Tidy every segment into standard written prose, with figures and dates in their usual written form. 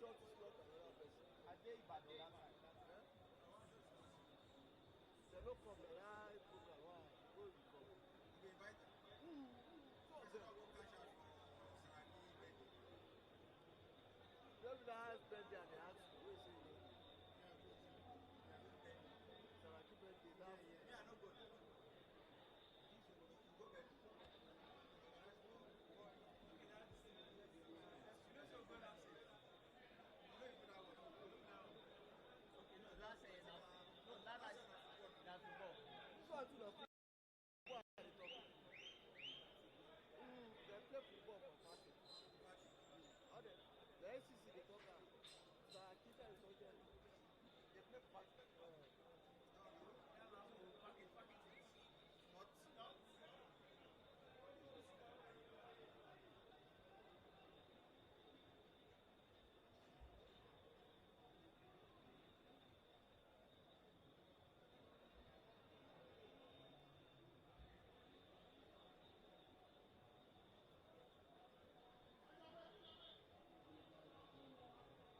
shot to slot another person. I did bad on that side. There's no problem. Yeah, program. Why? Go you come. You invite them. Maybe the highest birthday and they ask you, where is it? Saraki birthday. Yeah, no good. Go back. This one too, the they play football for party. The SCC they talk about. Saraki is okay. They play party.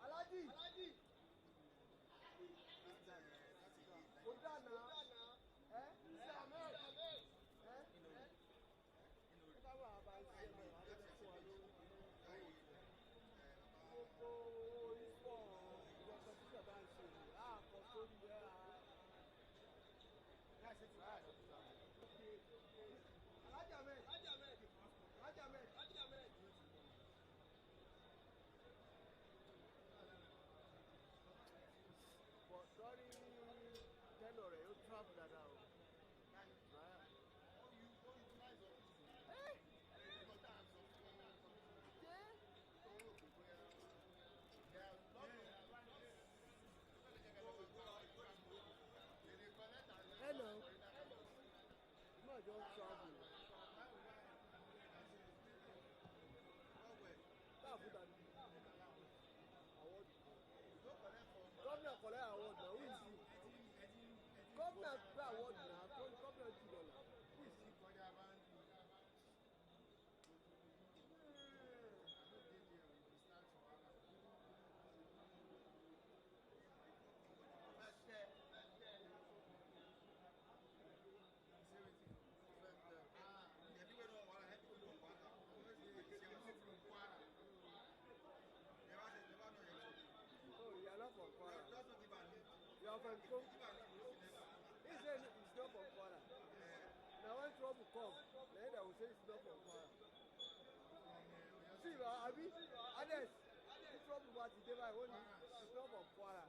Alaji. Odana. Eh? Ahmed. Eh? Káwọn àbáṣe náà adébẹ́sọ̀ wa ló gbogbo ìfọ̀ ìjọba títẹ̀ bá ń ṣe àkọ́ tó ń yẹ Alájàmẹ́. But during tenor rẹ̀ yóò travel dáadáa o. Hello. You might just travel. Award. Governor collect award now. Who is he? Governor play award now. Governor $2. Who is he? Oh, you are not from KWARA. You are from KWARA. He said it's not from KWARA. Now when trouble comes, then they will say it's not from KWARA. See, Abi, Ades, the trouble about the day by only it's not from KWARA.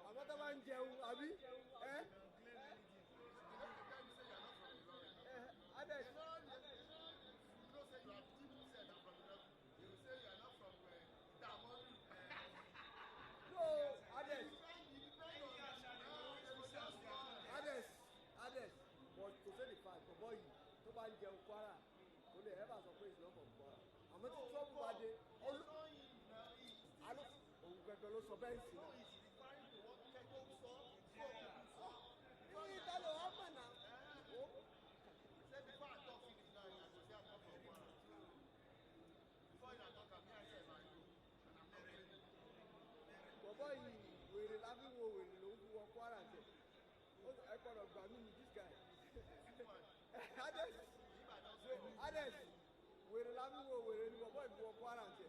I'm not about Jehu, Abi. Eh? Ades. You say you have people said that from the level. You say you are not from Damon. No, Ades. Ades. But to say the fact, for boy, to buy Jehu KWARA, to the ever surprise not from KWARA. I'm not too trouble about it. I don't. Oh, we can also bench. No, he's referring to what Keto saw. You tell you happen now. Before I talk finish now, I will say I'm not from KWARA. Before you talk, I'm here, I say my and I'm not ready. Bọ̀bọ̀ yìí wèrè lábíwò wèrè ló ń fi wọ KWARA jẹ. I gbọ́dọ̀ gbà mí ní this guy. Ades wèrè lábíwò wèrè ni bọ̀bọ̀ ìfi wọ KWARA jẹ.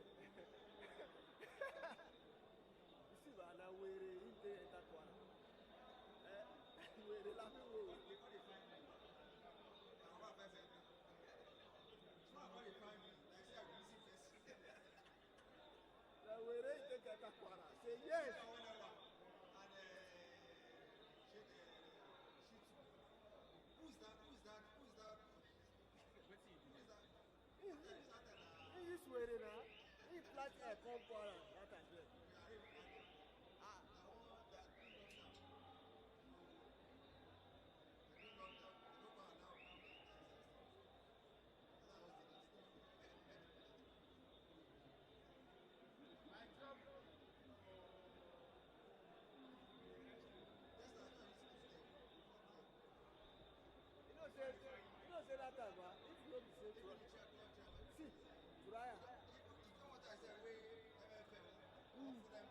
Isi bá na wèrè ìdè ẹ̀ta KWARA. Wèrè lábíwò wèrè. The way they take a KWARA, say yes. Who's that? He is wearing now. He flat a KWARA. That is it. You know say that time, if you don't say see, Turaya. You know what I said? NPFL.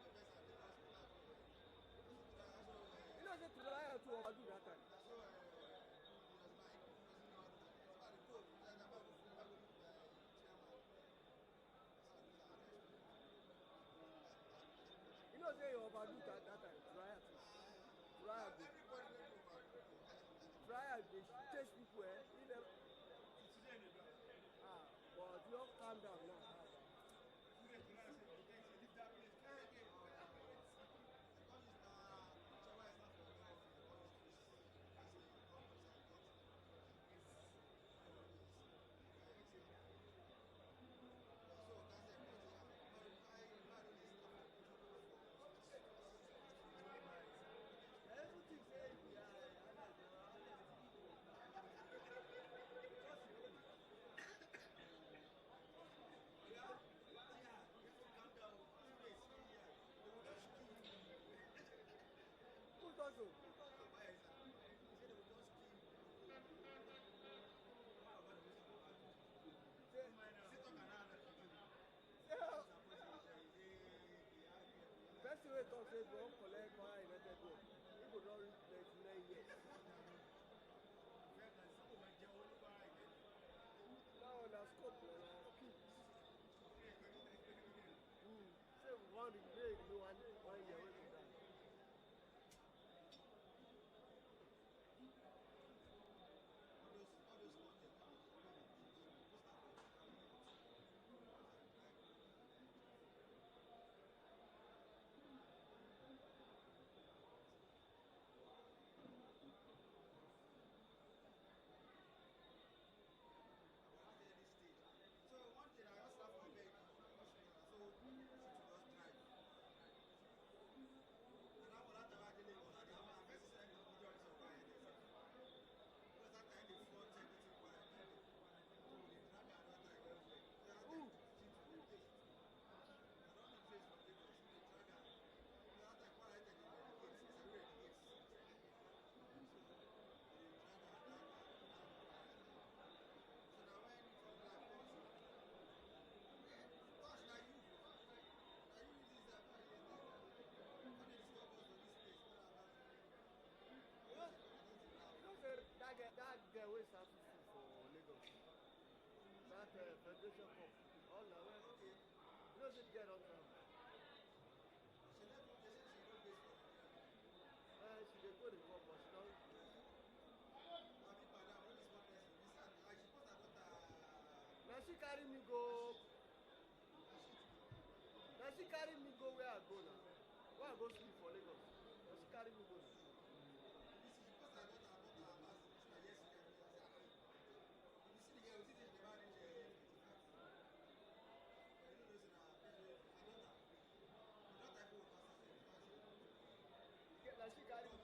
French people, you know. But you all calm down now. Also. First way talk say go collect KWARA United goal. People don't reach 29 years. Now na scope na skill. Say we want to make one year wey be that. That girl wey start to sing for Lagos. That Federation Cup. All na where you know say the girl don travel. She dey go the cup but she don. Na she carry me go. Na she carry me go where I go now. Where I go sleep for Lagos. Na she carry me go. Na she carry me.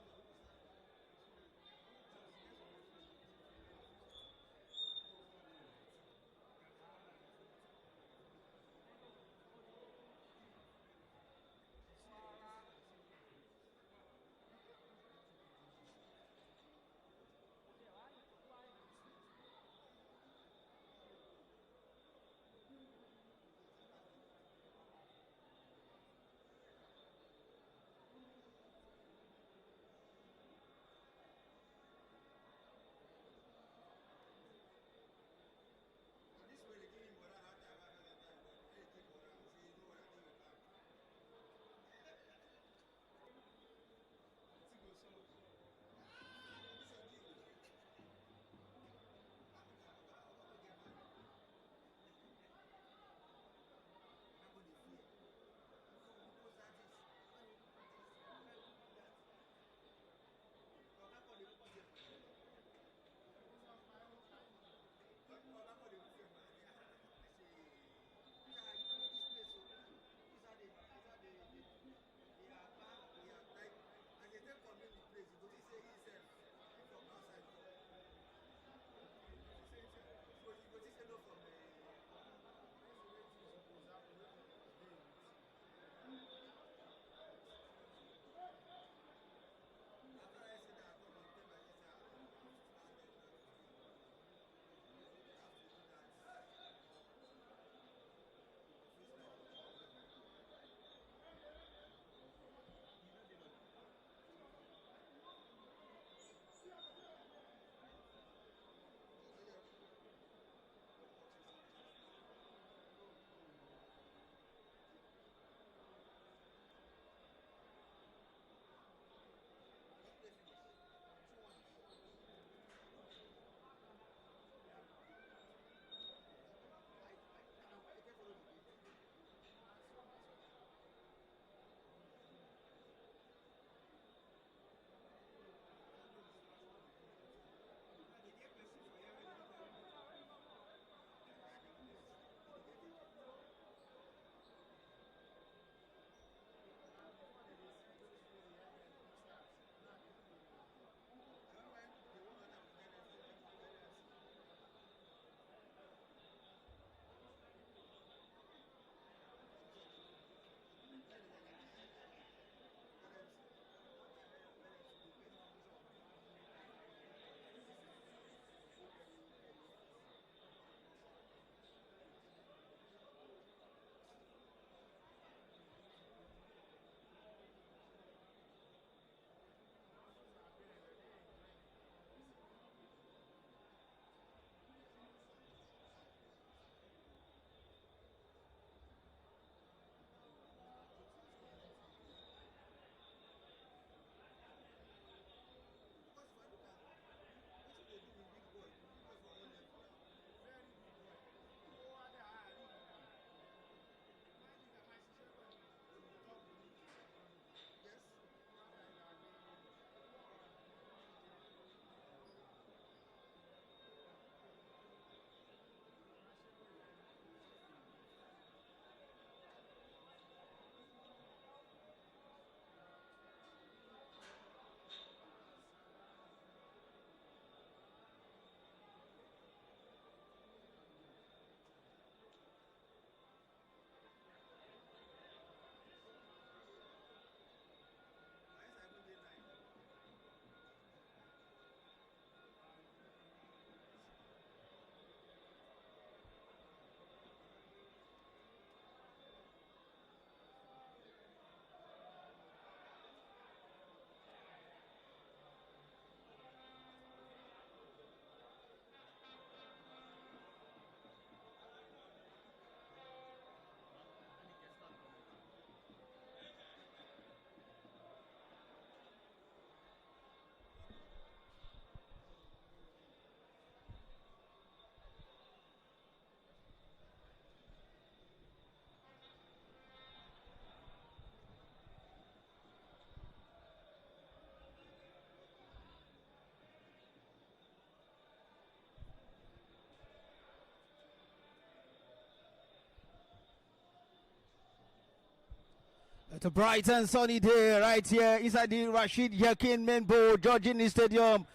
It's a bright and sunny day right here inside the Rashid Yakin Menbo Georgini Stadium,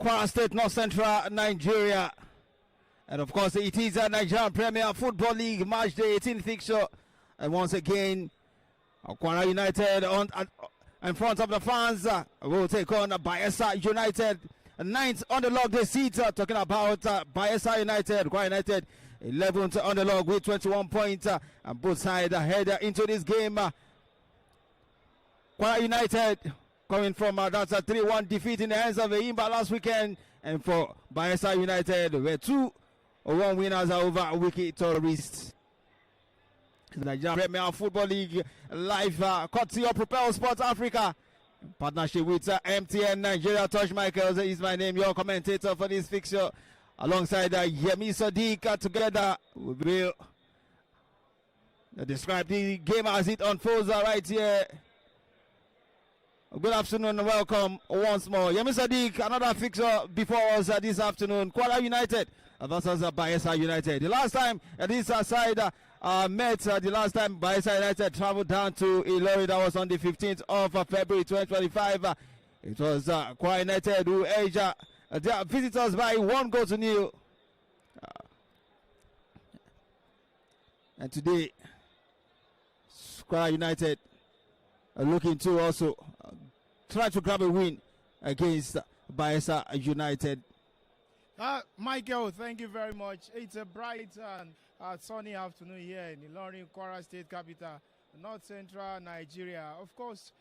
KWARA State, North Central Nigeria. And of course, it is a Nigerian Premier Football League match day 18 fixture. And once again, KWARA United in front of the fans will take on BAYELSA United. 9th on the log this seat, talking about BAYELSA United. KWARA United 11th on the log with 21 points, and both sides head into this game. KWARA United coming from that's a 3-1 defeat in the hands of Imba last weekend, and for BAYELSA United, were 2-1 winners over Wiki Tourists. The Nigerian Premier Football League live courtesy of Propel Sports Africa, in partnership with MTN Nigeria. Touch Michaels is my name, your commentator for this fixture. Alongside Yemi Sadiq, together we will describe the game as it unfolds right here. Good afternoon and welcome once more. Yemi Sadiq, another fixture before us this afternoon. KWARA United versus BAYELSA United. The last time this side met, the last time BAYELSA United traveled down to Ilorin, that was on the 15th of February 2025. It was KWARA United who edged their visitors by 1-0. And today, KWARA United are looking to also try to grab a win against BAYELSA United. Michael, thank you very much. It's a bright and sunny afternoon here in Ilorin, KWARA State capital, North Central Nigeria. Of course,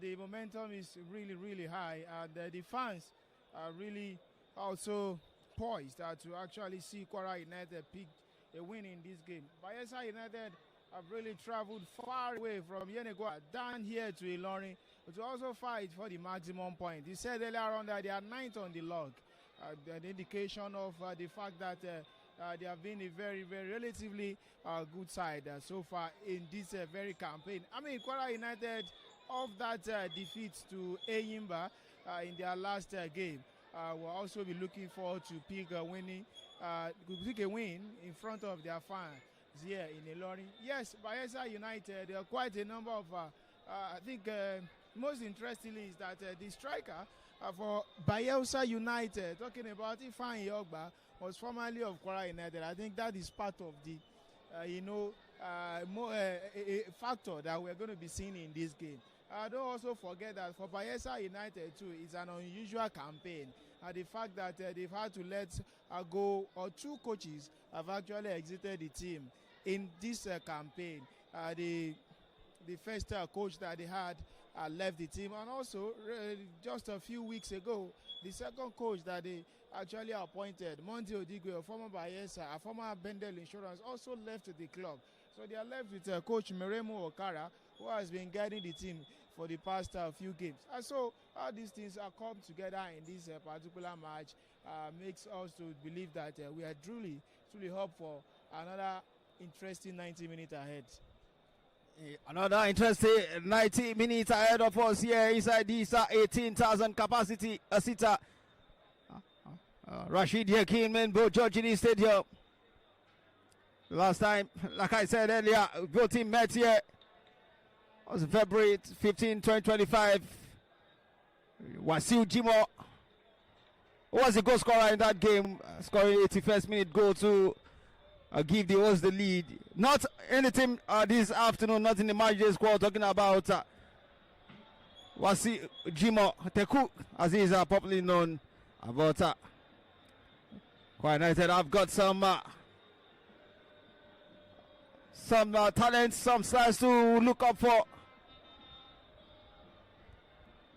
the momentum is really, really high, and the fans are really also poised to actually see KWARA United pick a win in this game. BAYELSA United have really traveled far away from Yenagoa down here to Ilorin to also fight for the maximum point. He said earlier on that they are 9th on the log, an indication of the fact that they have been a very, very relatively good side so far in this very campaign. I mean, KWARA United, of that defeat to Eyimba in their last game, will also be looking forward to pick a win in front of their fans here in Ilorin. Yes, BAYELSA United, there are quite a number of, I think most interestingly is that the striker for BAYELSA United, talking about Ifeanyi Ogba, was formerly of KWARA United. I think that is part of the, a factor that we're going to be seeing in this game. Don't also forget that for BAYELSA United too, it's an unusual campaign. The fact that they've had to let go, or 2 coaches have actually exited the team in this campaign. The first coach that they had left the team, and also just a few weeks ago, the second coach that they actually appointed, Monty Odigwe, a former BAYELSA, a former Bendel Insurance, also left the club. So they are left with coach Meremu Okara, who has been guiding the team for the past few games. And so all these things are come together in this particular match, makes us to believe that we are truly hope for another interesting 90 minutes ahead. Another interesting 90 minutes ahead of us here inside this 18,000 capacity seater Rashid Yakin Menbo Georgini Stadium. Last time, like I said earlier, both teams met here. It was February 15, 2025. Wasiu Jimo was the goal scorer in that game, scoring 81st minute goal to give the host the lead. Not anything this afternoon, not in the match day squad, talking about Wasiu Jimo Teku, as he is popularly known. About KWARA United have got some talents, some stars to look up for.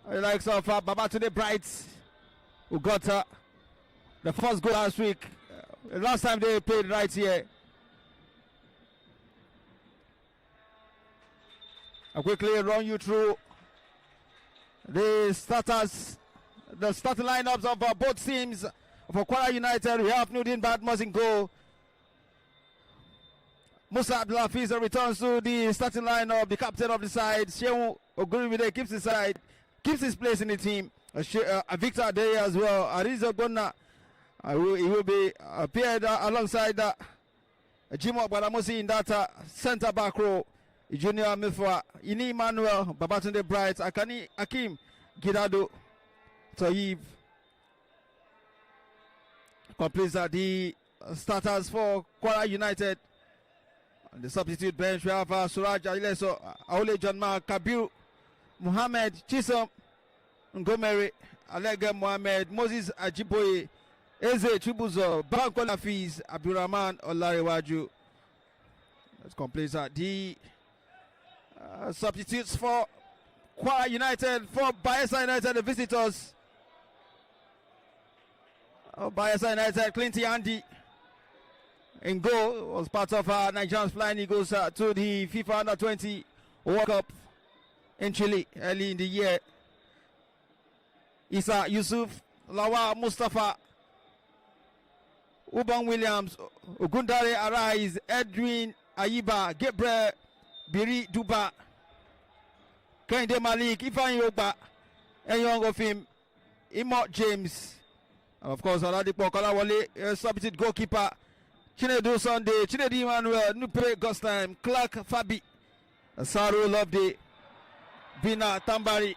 The likes of Babatunde Bright, who got the first goal last week. Last time they played right here. I'll quickly run you through the starters, the starting lineups of both teams. For KWARA United, we have Nudin Badmus in goal. Musa Abdulhafiz returns to the starting lineup, the captain of the side. Shehu Ogurumide keeps his place in the team. Victor Adeye as well. Arizo Gonna, he will be appeared alongside Jimo Badamusi in that centre back row. Junior Mifwa, Ini Emmanuel, Babatunde Bright, Akani Akim, Gidado, Toyib. Completes the starters for KWARA United. On the substitute bench, we have Suraj Aileso, Aole John Mark, Kabir, Muhammad Chisom, Ngomeri, Alega Mohamed, Moses Ajiboye, Eze Chubuzo, Bankola Fiz, Abdurrahman Olarewaju. Let's complete the substitutes for KWARA United, for BAYELSA United, the visitors. BAYELSA United, Clinty Andy in goal, was part of Nigerian's Flying Eagles to the FIFA Under-20 World Cup in Chile early in the year. Isa Yusuf, Lawa Mustafa, Ubang Williams, Ogundare Arise, Edwin Ayiba, Gabriel Biri Duba, Kende Malik, Ifan Yoba, Enyong of him, Imot James, and of course Oladipo Kolawole, substitute goalkeeper, Chinedu Sunday, Chinedu Emmanuel, Nupe Gostime, Clark Fabi, Saru Loveday, Bina Tambari,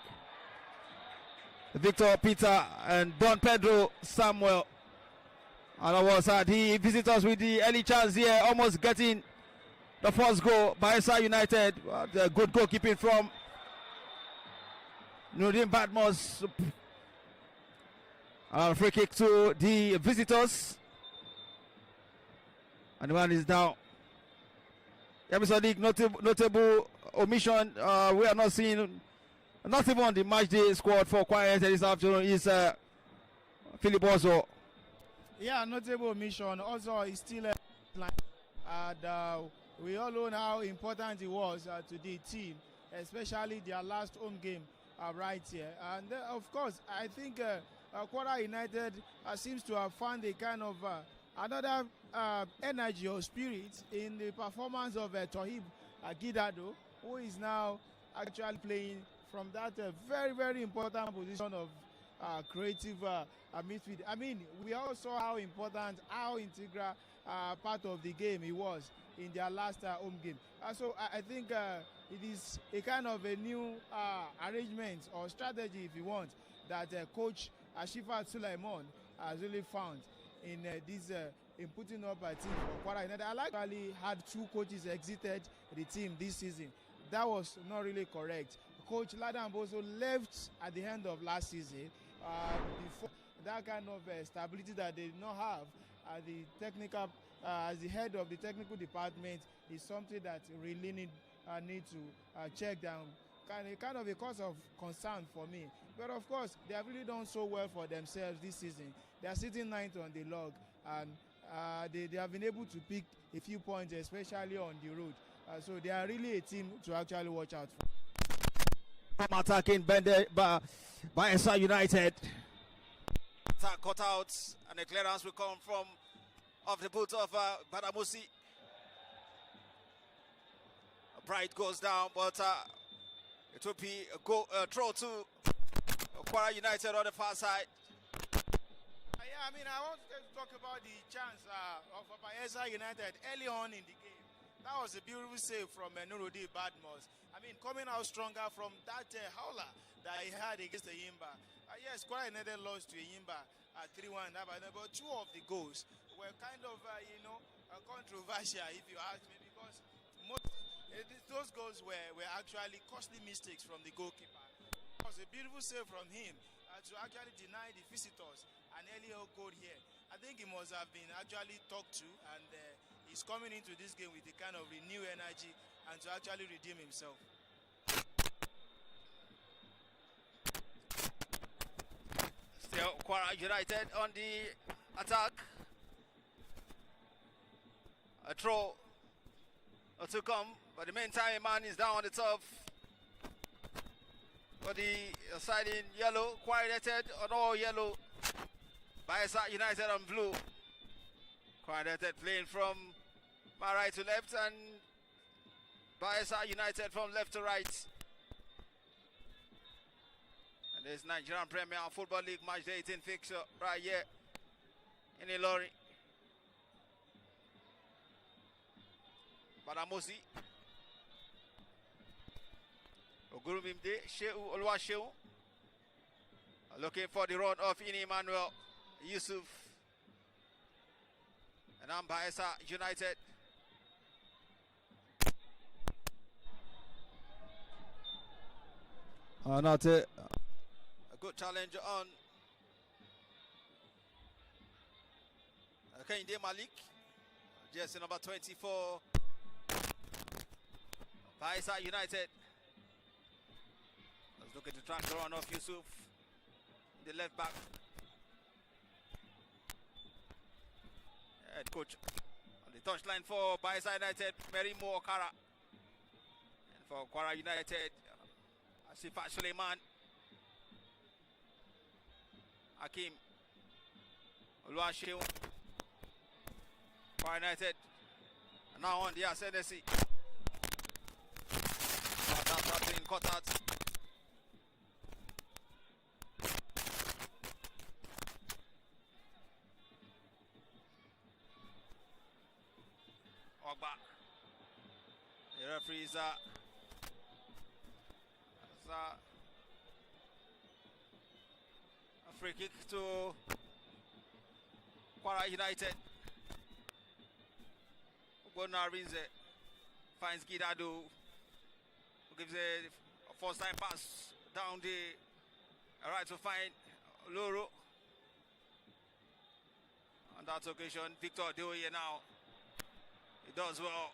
Victor Peter, and Don Pedro Samuel. And I was the visitors with the early chance here, almost getting the first goal. BAYELSA United, the good goalkeeping from Nurdin Badmos. Free kick to the visitors. And the man is down. Episode League notable omission. We are not seeing, not even on the match day squad for KWARA this afternoon, is Philip Ozo. Yeah, notable omission. Also, is still and we all know how important it was to the team, especially their last home game right here. And of course, I think KWARA United seems to have found a kind of another energy or spirit in the performance of Tohib Gidado, who is now actually playing from that very, very important position of creative midfield. I mean, we all saw how important, how integral part of the game he was in their last home game. So I think it is a kind of a new arrangement or strategy, if you want, that coach Ashifat Sulaiman has really found in in putting up a team for KWARA United. I actually had two coaches exited the team this season. That was not really correct. Coach Ladan Bozo left at the end of last season before that kind of stability that they did not have at the technical, as the head of the technical department is something that really need to check down. Kind of a cause of concern for me. But of course, they have really done so well for themselves this season. They are sitting ninth on the log, and they have been able to pick a few points, especially on the road. So they are really a team to actually watch out for. From attacking BAYELSA United. Attack cut out, and the clearance will come from off the boot of Badamusi. Bright goes down, but it will be a throw to KWARA United on the far side. Yeah, I mean, I want to talk about the chance of BAYELSA United early on in the game. That was a beautiful save from Nuruddin Badmos. I mean, coming out stronger from that howler that he had against the Yimba. Yes, KWARA United lost to Yimba at 3-1, but two of the goals were kind of, controversial, if you ask me, because those goals were actually costly mistakes from the goalkeeper. It was a beautiful save from him to actually deny the visitors an early goal here. I think he must have been actually talked to, and he's coming into this game with a kind of renewed energy and to actually redeem himself. Still KWARA United on the attack. A throw to come, but the meantime, a man is down on the turf. For the side in yellow, KWARA United on all yellow. BAYELSA United on blue. KWARA United playing from my right to left, and BAYELSA United from left to right. And there's Nigerian Premier Football League match day 18 fixture right here in Ilorin. Badamusi Ogurumimde, Shehu Oluwaseun. Looking for the run of Ini Emmanuel Yusuf. And now Bayelsa United. Not it. A good challenge on Kehinde Malik. Jersey number 24. Bayelsa United. Let's look at the track run of Yusuf, the left back. Head coach on the touchline for Bayelsa United, Merimo Okara. And for KWARA United, Asifat Suleiman, Hakim Oluwaseun. KWARA United now on the ASN. That's been cut out. Ogba. The referees are a free kick to KWARA United. Ogona Rinze finds Gidado, who gives a first time pass down the right to find Loro. On that occasion, Victor Deoye now. He does well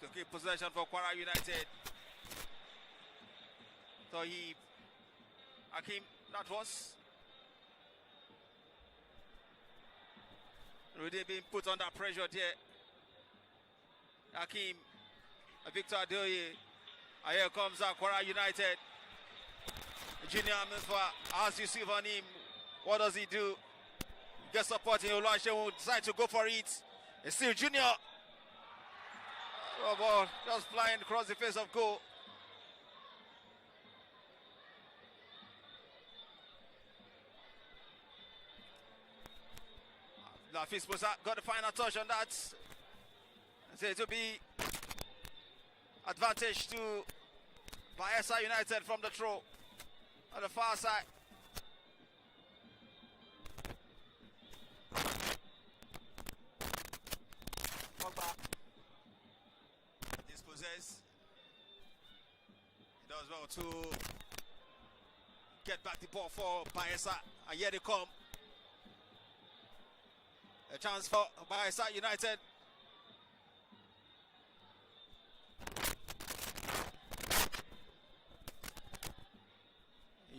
to keep possession for KWARA United. So Hakim, that was really being put under pressure there. Hakim, Victor Adeoye, and here comes KWARA United. Junior Amenfa has Yusuf on him. What does he do? He gets supporting Oluwaseun, decides to go for it. It's still Junior. Oh, ball just flying across the face of goal. Lafis Musa got the final touch on that. So it will be advantage to Bayelsa United from the throw on the far side. Dispossess. He does well to get back the ball for Bayelsa, and here they come. A chance for Bayelsa United.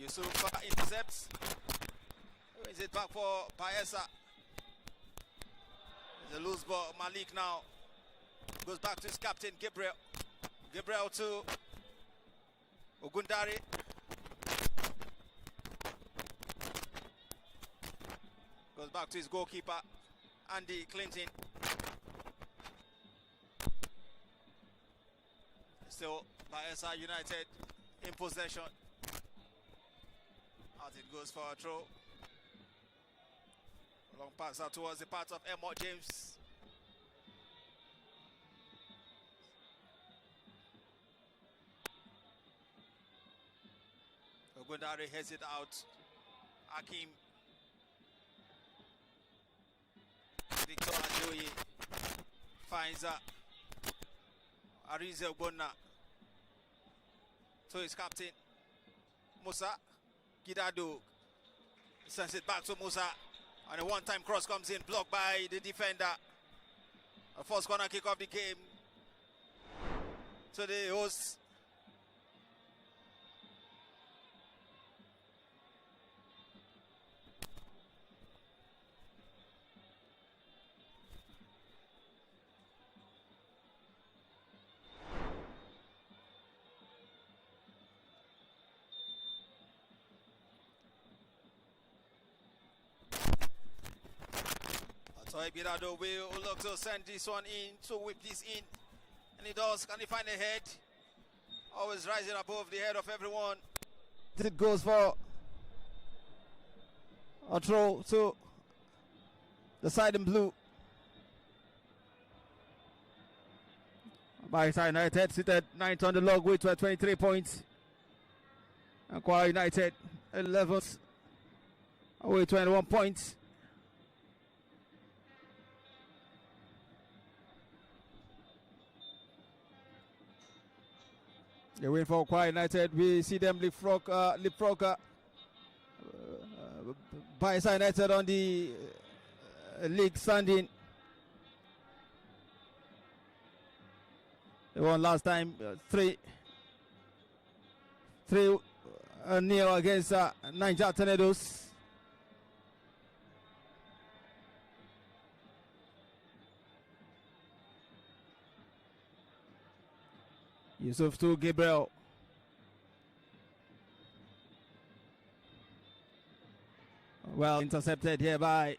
Yusuf intercepts. Is it back for Bayelsa? There's a loose ball. Malik now goes back to his captain, Gabriel. Gabriel to Ogundari. Goes back to his goalkeeper, Andy Clinton. Still Bayelsa United in possession. As it goes for a throw. Long pass out towards the part of Emmett James. Ogundari heads it out. Hakim. Victor Adeoye finds Arize Ogbonna to his captain, Musa Gidado. Sends it back to Musa, and a one-time cross comes in, blocked by the defender. A first corner kick of the game to the hosts. So Gidado will look to send this one in, to whip this in. And he does. Can he find a head? Always rising above the head of everyone. It goes for a throw to the side in blue. Bayelsa United seated 9th on the log with 23 points. KWARA United 11th, away 21 points. They win for KWARA United. We see them leapfrog BAYELSA United on the league standing. They won last time 3-0 against Niger Tornadoes. Yusuf to Gabriel. Well intercepted here by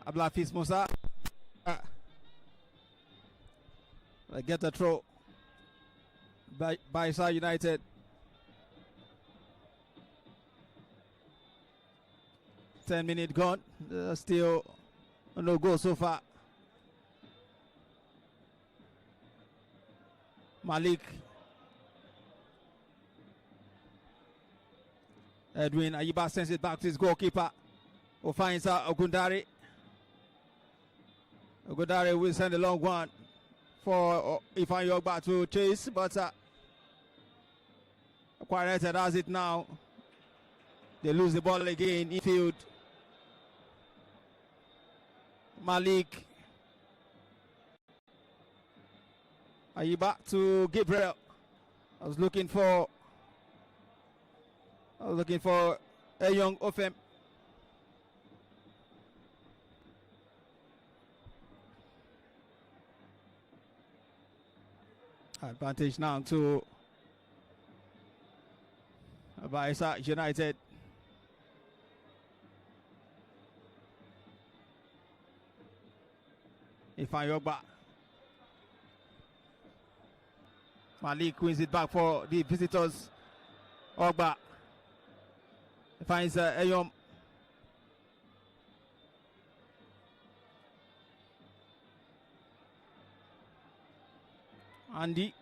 Ablafis Musa. They get a throw by BAYELSA United. Ten-minute gone. Still no goal so far. Malik. Edwin Ayiba sends it back to his goalkeeper, who finds Ogundare. Ogundare will send a long one for Ifan Yogba to chase, but KWARA United has it now. They lose the ball again in field. Malik. Ayiba to Gabriel. I was looking for a young Ofem. Advantage now to BAYELSA United. Ifan Yogba. Malik wins it back for the visitors. Ogba finds Eyom. Andy.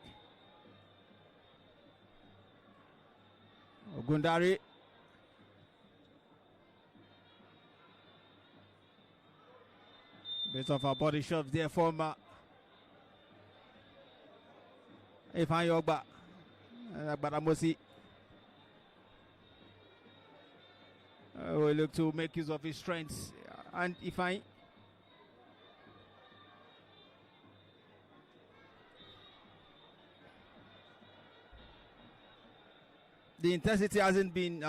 Ogundare. Bit of a body shove there from Ifan Yogba. Badamosi will look to make use of his strengths. And Ifan. The intensity hasn't been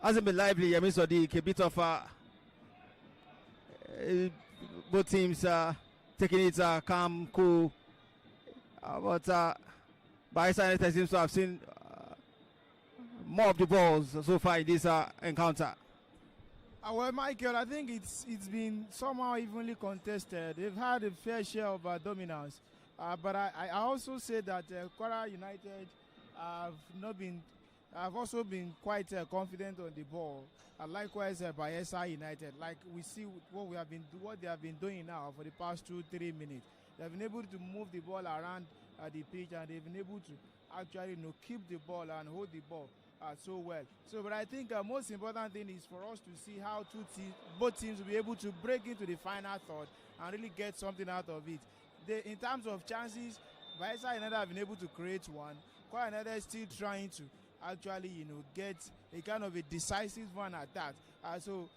lively. I mean, so the bit of both teams taking it calm, cool. But BAYELSA United seems to have seen more of the balls so far in this encounter. Well, Michael, I think it's been somehow evenly contested. They've had a fair share of dominance, but I also say that KWARA United have also been quite confident on the ball. Likewise, BAYELSA United, like we see what they have been doing now for the past 2-3 minutes. They've been able to move the ball around the pitch, and they've been able to actually keep the ball and hold the ball so well. But I think most important thing is for us to see how both teams will be able to break into the final third and really get something out of it. In terms of chances, BAYELSA United have been able to create one. KWARA United is still trying to actually get a kind of a decisive one at that. So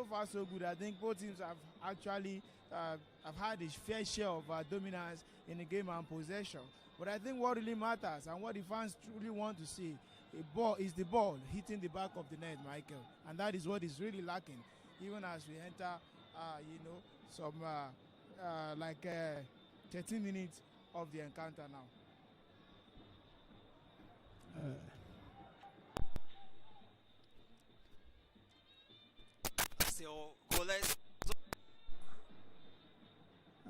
far so good. I think both teams have actually have had a fair share of dominance in the game and possession. But I think what really matters and what the fans truly want to see is the ball hitting the back of the net, Michael. And that is what is really lacking, even as we enter, some 13 minutes of the encounter now. Still goalless.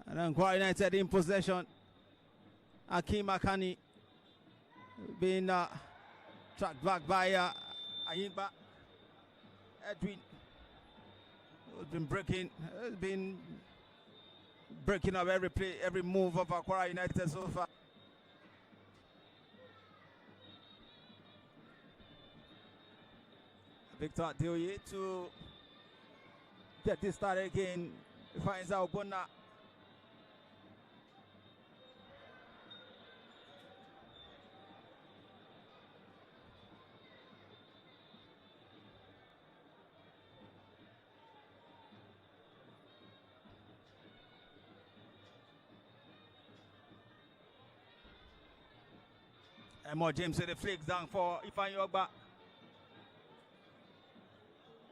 And then KWARA United in possession. Akim Akani being tracked back by Ayimba. Edwin has been breaking up every play, every move of KWARA United so far. Victor Dioye to get this started again. Finds out Bona. Emo James with the flicks down for Ifan Yogba.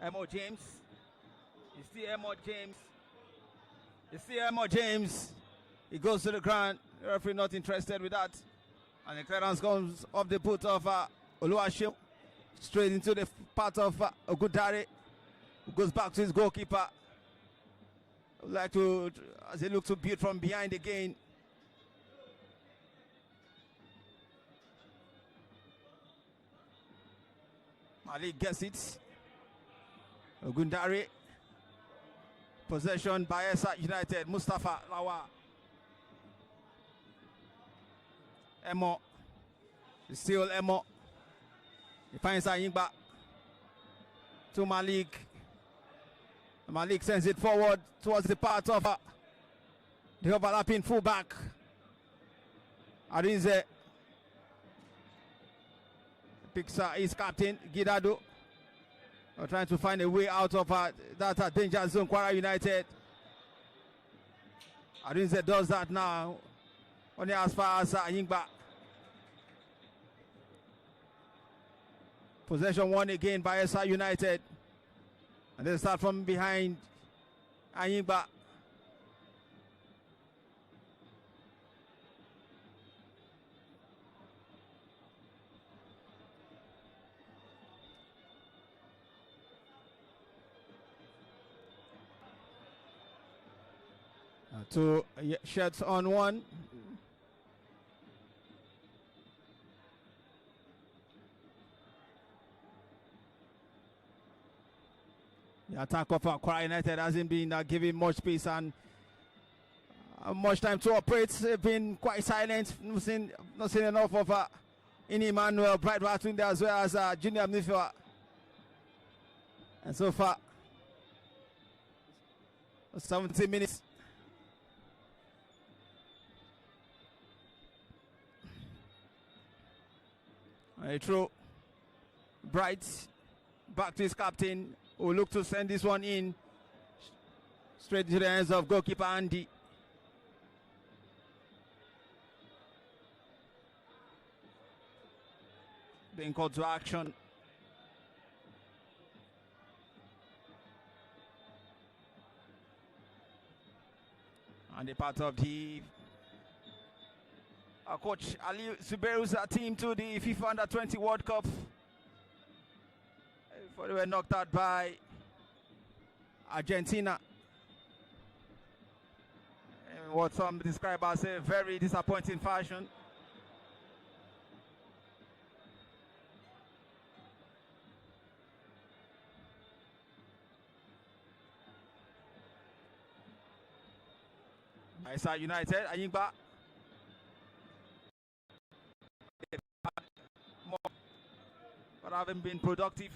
Emo James. You see Emo James. You see Emo James. He goes to the ground. The referee not interested with that. And the clearance comes off the boot of Oluwaseun. Straight into the part of Ogundare. Who goes back to his goalkeeper. Would like to, as he looks to beat from behind again. Malik gets it. Ogundare. Possession by ASN United. Mustafa Lawa. Emo. Still Emo. He finds Ayingba to Malik. Malik sends it forward towards the part of the overlapping fullback. Arinze picks his captain, Gidado. Trying to find a way out of that danger zone, KWARA United. Arinze does that now. Only as far as Ayingba. Possession won again by ASN United. And they start from behind Ayingba. Two shots on one. The attack of KWARA United hasn't been given much space and much time to operate. They've been quite silent. Not seen enough of Emmanuel Brightwater there as well as Junior Mnifiwa. And so far, 70 minutes. A throw. Bright back to his captain, who look to send this one in straight to the hands of goalkeeper Andy. Being called to action. And the part of the coach Ali Suberu's team to the FIFA Under-20 World Cup. Before they were knocked out by Argentina. In what some describe as a very disappointing fashion. ASN United, Ayingba. But haven't been productive.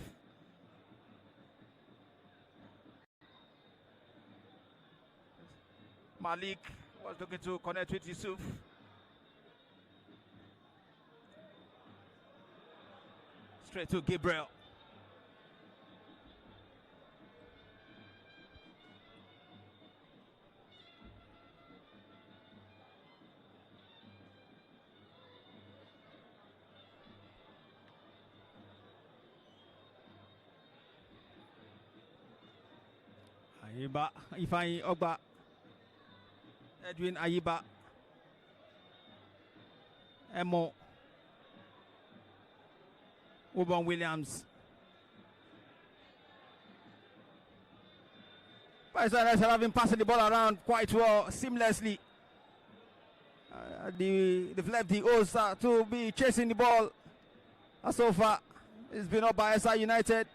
Malik was looking to connect with Yusuf. Straight to Gabriel. Ayiba, Ifeanyi Ogba, Edwin Ayiba, Emo, Ubon Williams. Bayelsa have been passing the ball around quite well, seamlessly. They've left the O's to be chasing the ball. So far, it's been up by ASN United.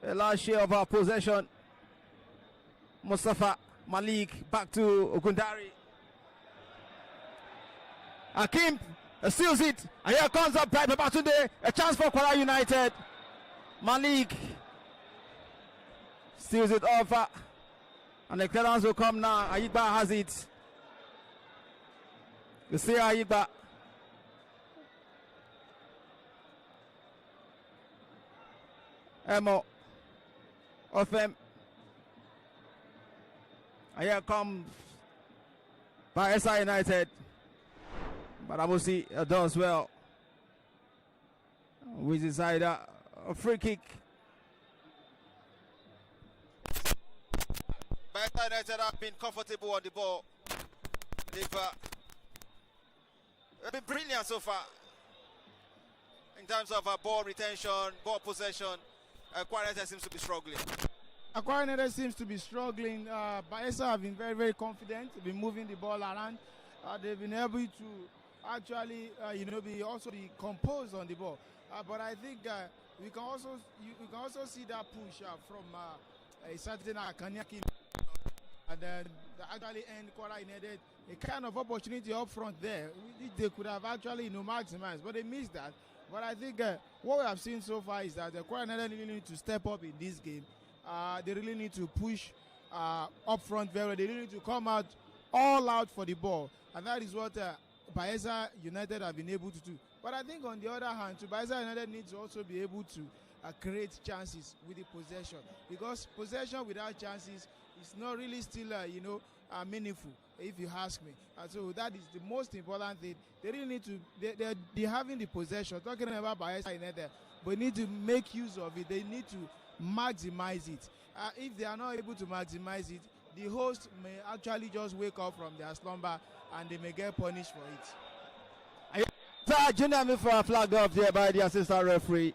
A large share of our possession. Mustafa Malik back to Ogundare. Hakim steals it, and here comes up Bright Babatunde. A chance for KWARA United. Malik steals it off, and the clearance will come now. Ayigba has it. You see Ayigba. Emo. Ofem. And here comes BAYELSA United. But Abusi does well. With his side, a free kick. BAYELSA United have been comfortable on the ball. They've been brilliant so far in terms of ball retention, ball possession. KWARA United seems to be struggling. KWARA United seems to be struggling. BAYELSA have been very, very confident. They've been moving the ball around. They've been able to actually, be composed on the ball. But I think you can also see that push from a certain Akanyaki, and then actually end KWARA United a kind of opportunity up front there, which they could have actually maximized, but they missed that. But I think what we have seen so far is that the KWARA United really need to step up in this game. They really need to push up front very well. They really need to come out all out for the ball, and that is what BAYELSA United have been able to do. But I think on the other hand, BAYELSA United needs to also be able to create chances with the possession, because possession without chances is not really still meaningful, if you ask me. And so that is the most important thing. They really need to, they're having the possession, talking about BAYELSA United, but need to make use of it. They need to maximize it. If they are not able to maximize it, the host may actually just wake up from their slumber and they may get punished for it. Junior Mifa flagged off there by the assistant referee.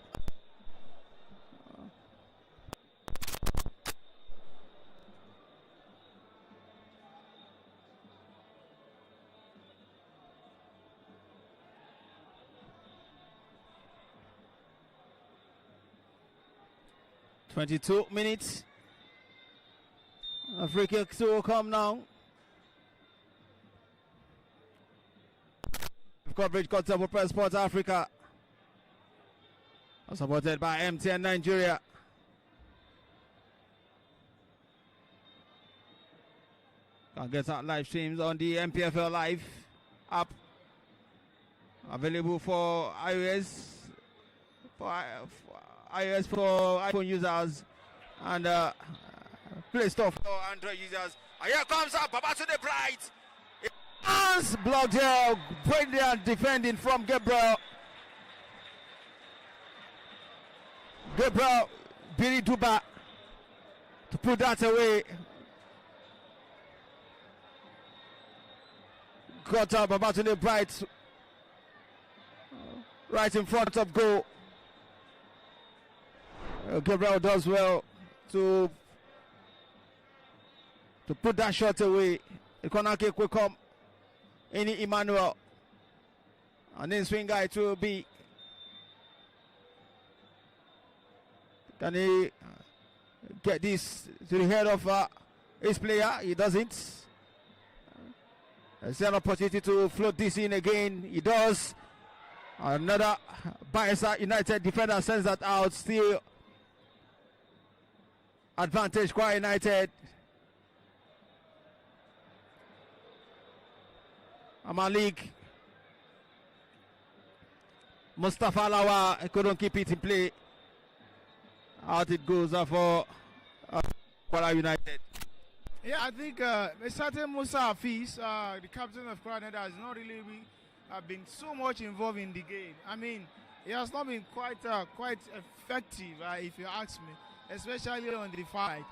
"22 minutes. A free kick to come now. Coverage cut up for Press Sports Africa. Supported by MTN Nigeria. Can get our live streams on the NPFL Live app. Available for iOS, for iPhone users, and Play Store for Android users. And here comes up Babatunde Bright. Hands blocked here. Brilliant defending from Gabriel. Billy Duba to put that away. Got up Babatunde Bright right in front of goal. Gabriel does well to put that shot away. The corner kick will come. Any Emmanuel, and then swing guy to B. Can he get this to the head of his player? He doesn't. There's an opportunity to float this in again. He does. Another BAYELSA United defender sends that out. Still advantage KWARA United. Malik Mustafa Lawa couldn't keep it in play. Out it goes for KWARA United. Yeah, I think a certain Musa Hafiz, the captain of KWARA United, has not really been so much involved in the game. I mean, he has not been quite effective, if you ask me, especially on the fight.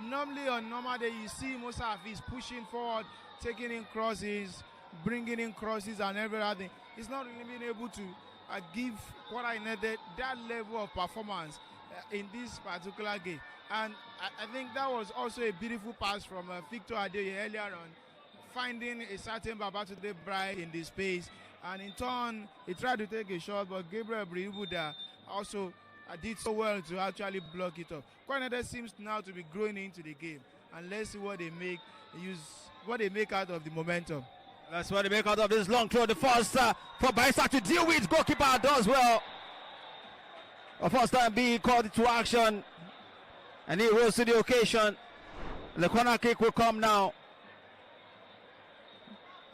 Normally on normal day, you see Musa Hafiz pushing forward, taking in crosses, bringing in crosses and everything. He's not really been able to give KWARA United that level of performance in this particular game. And I think that was also a beautiful pass from Victor Adeoye earlier on, finding a certain Babatunde Bright in the space. And in turn, he tried to take a shot, but Gabriel Brihubuda also did so well to actually block it off. KWARA United seems now to be growing into the game. And let's see what they make out of the momentum. That's what they make out of this long throw. The first for BAYELSA to deal with. Goalkeeper does well. first time being called into action, and he rose to the occasion. The corner kick will come now.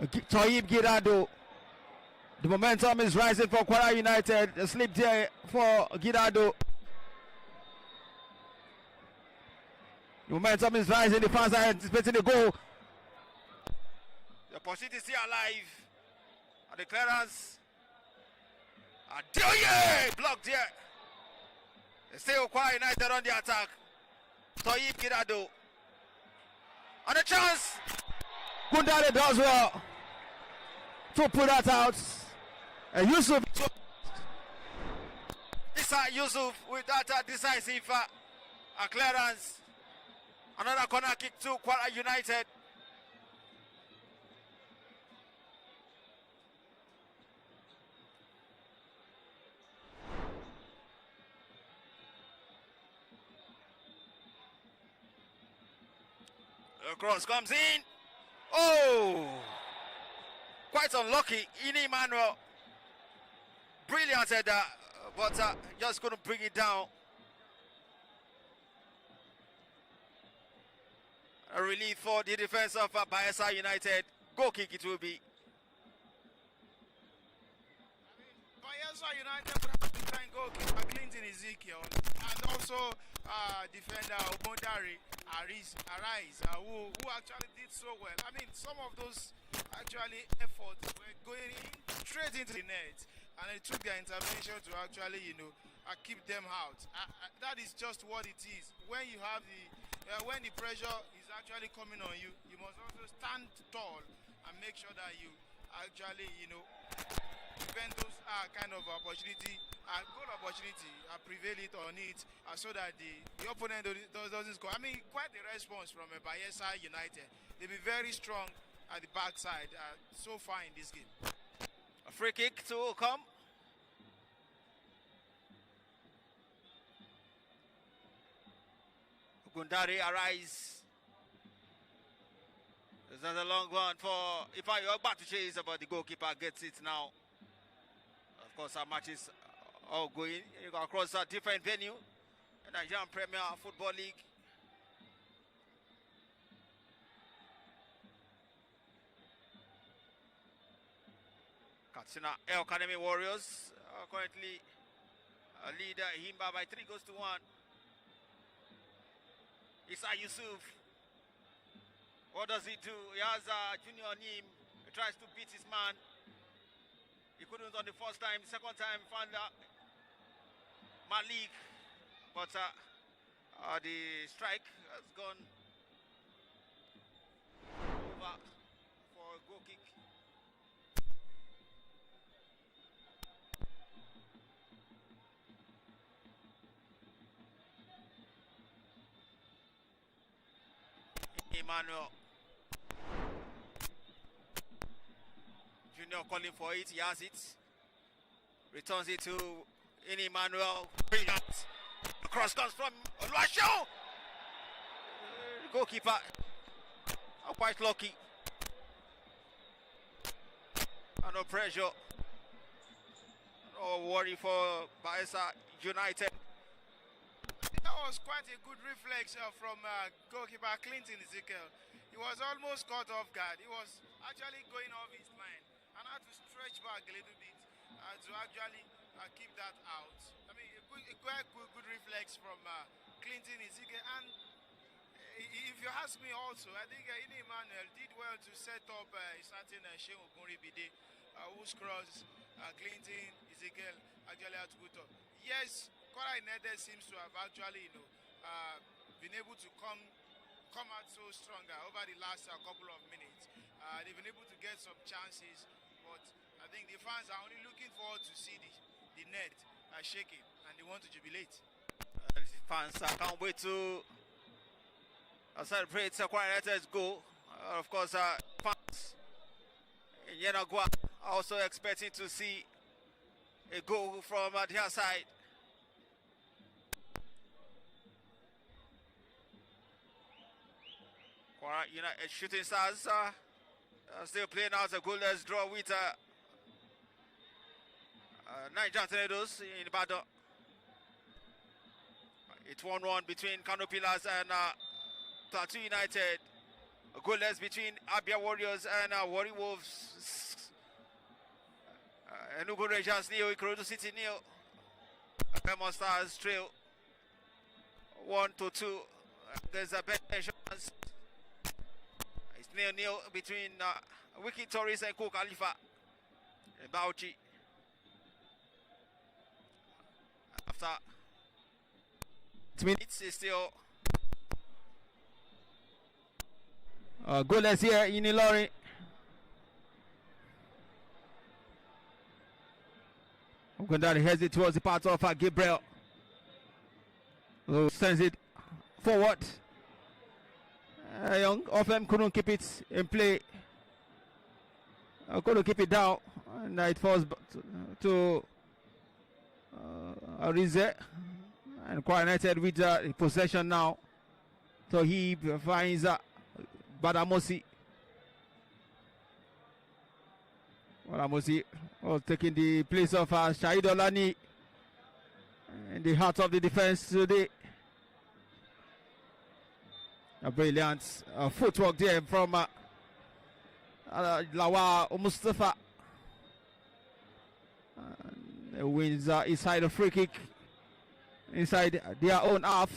Toyib Girado. The momentum is rising for KWARA United. A slip there for Girado. The momentum is rising. The fans are anticipating the goal. The opportunity is still alive. And the clearance. Adeoye blocked here. Still KWARA United on the attack. Toyib Girado. And a chance. Gundare does well to put that out. And Yusuf. Yusuf with that decisive clearance. Another corner kick to KWARA United. The cross comes in. Oh! Quite unlucky. Ini Manuel. Brilliant header, but just couldn't bring it down. A relief for the defense of BAYELSA United. Goal kick it will be. BAYELSA United would have to try and goalkeeper Clinton Ezekiel and also defender Obondare Arise, who actually did so well. I mean, some of those actually efforts were going straight into the net, and it took their intervention to actually, keep them out. That is just what it is. When you have when the pressure is actually coming on you, you must also stand tall and make sure that you actually, prevent those kind of opportunity, goal opportunity, prevail it on it, so that the opponent doesn't score. I mean, quite the response from BAYELSA United. They'll be very strong at the backside so far in this game. A free kick to come. Gundare Arise. Is that a long one for Ifeanyi Ogbatushe, but the goalkeeper gets it now. Of course, our matches are going. You go across a different venue, the Nigerian Premier Football League. Katsina Academy Warriors currently lead Himba by 3-1. Issa Yusuf. What does he do? He has Junior Nim. He tries to beat his man. He couldn't on the first time. The second time found Malik. But the strike has gone over for a goal kick. Emmanuel. Junior calling for it. He has it. Returns it to Emmanuel. Brilliant. The cross comes from Oluwaseun. Goalkeeper. Quite lucky. No pressure. No worry for BAYELSA United. That was quite a good reflex from goalkeeper Clinton Ezekiel. He was almost caught off guard. He was actually going off his line and had to stretch back a little bit to actually keep that out. I mean, a quite good reflex from Clinton Ezekiel. And if you ask me also, I think Ini Emmanuel did well to set up a certain Shehu Ogunribide, whose cross Clinton Ezekiel actually had to put up. Yes, KWARA United seems to have actually, been able to come out so stronger over the last couple of minutes. They've been able to get some chances, but I think the fans are only looking forward to see the net shaking, and they want to jubilate. The fans can't wait to celebrate KWARA United's goal. Of course, fans in Yenagua are also expecting to see a goal from their side. KWARA United Shooting Stars still playing out a goalless draw with Nigerian Tornadoes in Ibadan. It's 1-1 between Kano Pillars and Plateau United. Goalless between Abia Warriors and Warri Wolves. Enugu Rangers nil, Ikorodu City nil. Pemo Stars trail 1-2. There's a bet insurance. It's 0-0 between Wiki Torres and Ko Khalifa in Bauchi. After 2 minutes, it's still goalless here in Ilorin. Ogundari heads it towards the part of Gabriel, who sends it forward. Young of them couldn't keep it in play. Couldn't keep it down, and it falls to Arize. And KWARA United with the possession now. So he finds Badamosi. Badamosi taking the place of Shahid Olani in the heart of the defense today. A brilliant footwork there from Lawa Mustafa. Wins inside a free kick inside their own half.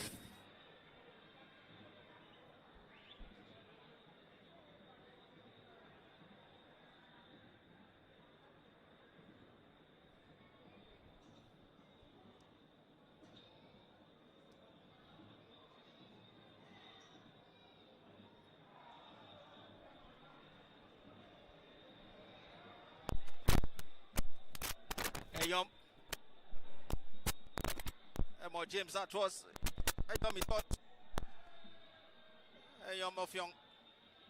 Emo James, that was he thought of young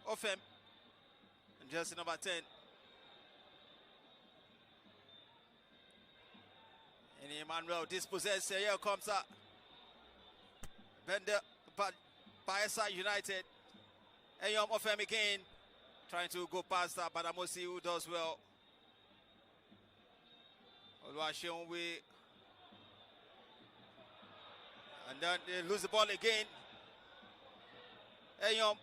of him, jersey number 10. And Emmanuel dispossessed. Here comes Bender, but BAYELSA United. Ayom of him again, trying to go past Badamosi, who does well. Oluwaseunwe. And then they lose the ball again. Ayom.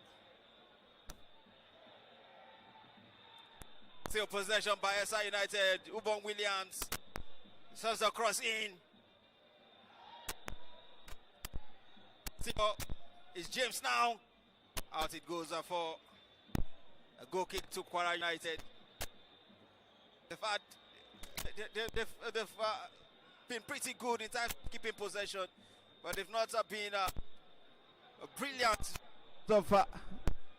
Still possession by BAYELSA United. Ubong Williams serves the cross in. It's James now. Out it goes for a goal kick to KWARA United. They've been pretty good in terms of keeping possession, but they've not been a brilliant of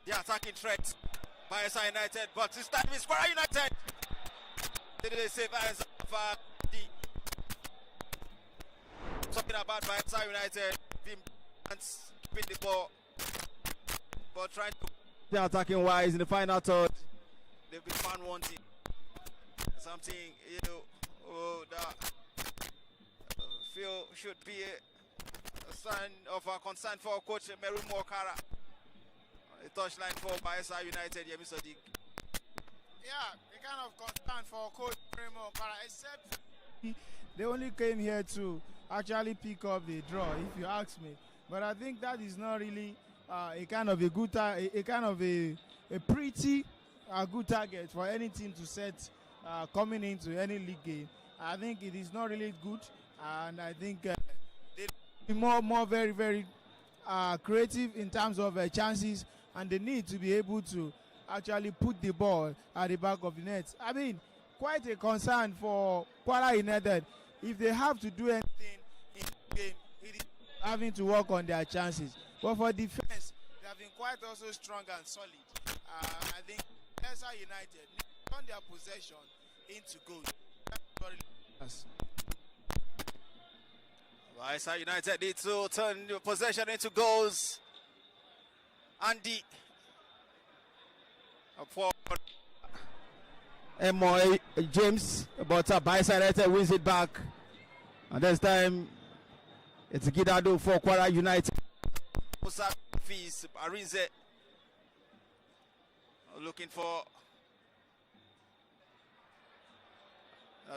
the attacking threat by BAYELSA United. But this time it's KWARA United. They did a save as talking about BAYELSA United keeping the ball, but trying to attacking wise in the final third. They've been found wanting something that feel should be a sign of concern for coach Meru Mokara. A touchline for BAYELSA United, Yemi Sadiq. Yeah, a kind of concern for coach Meru Mokara, except they only came here to actually pick up the draw, if you ask me. But I think that is not really a kind of a good a pretty good target for any team to set coming into any league game. I think it is not really good, and I think they be more very creative in terms of chances, and they need to be able to actually put the ball at the back of the net. I mean, quite a concern for KWARA United. If they have to do anything in the game, it is having to work on their chances. But for defense, they have been quite also strong and solid. I think BAYELSA United turn their possession into goal. BAYELSA United need to turn the possession into goals. Andy for James, but BAYELSA United wins it back. And this time it's Gidado for KWARA United. Fees Arize looking for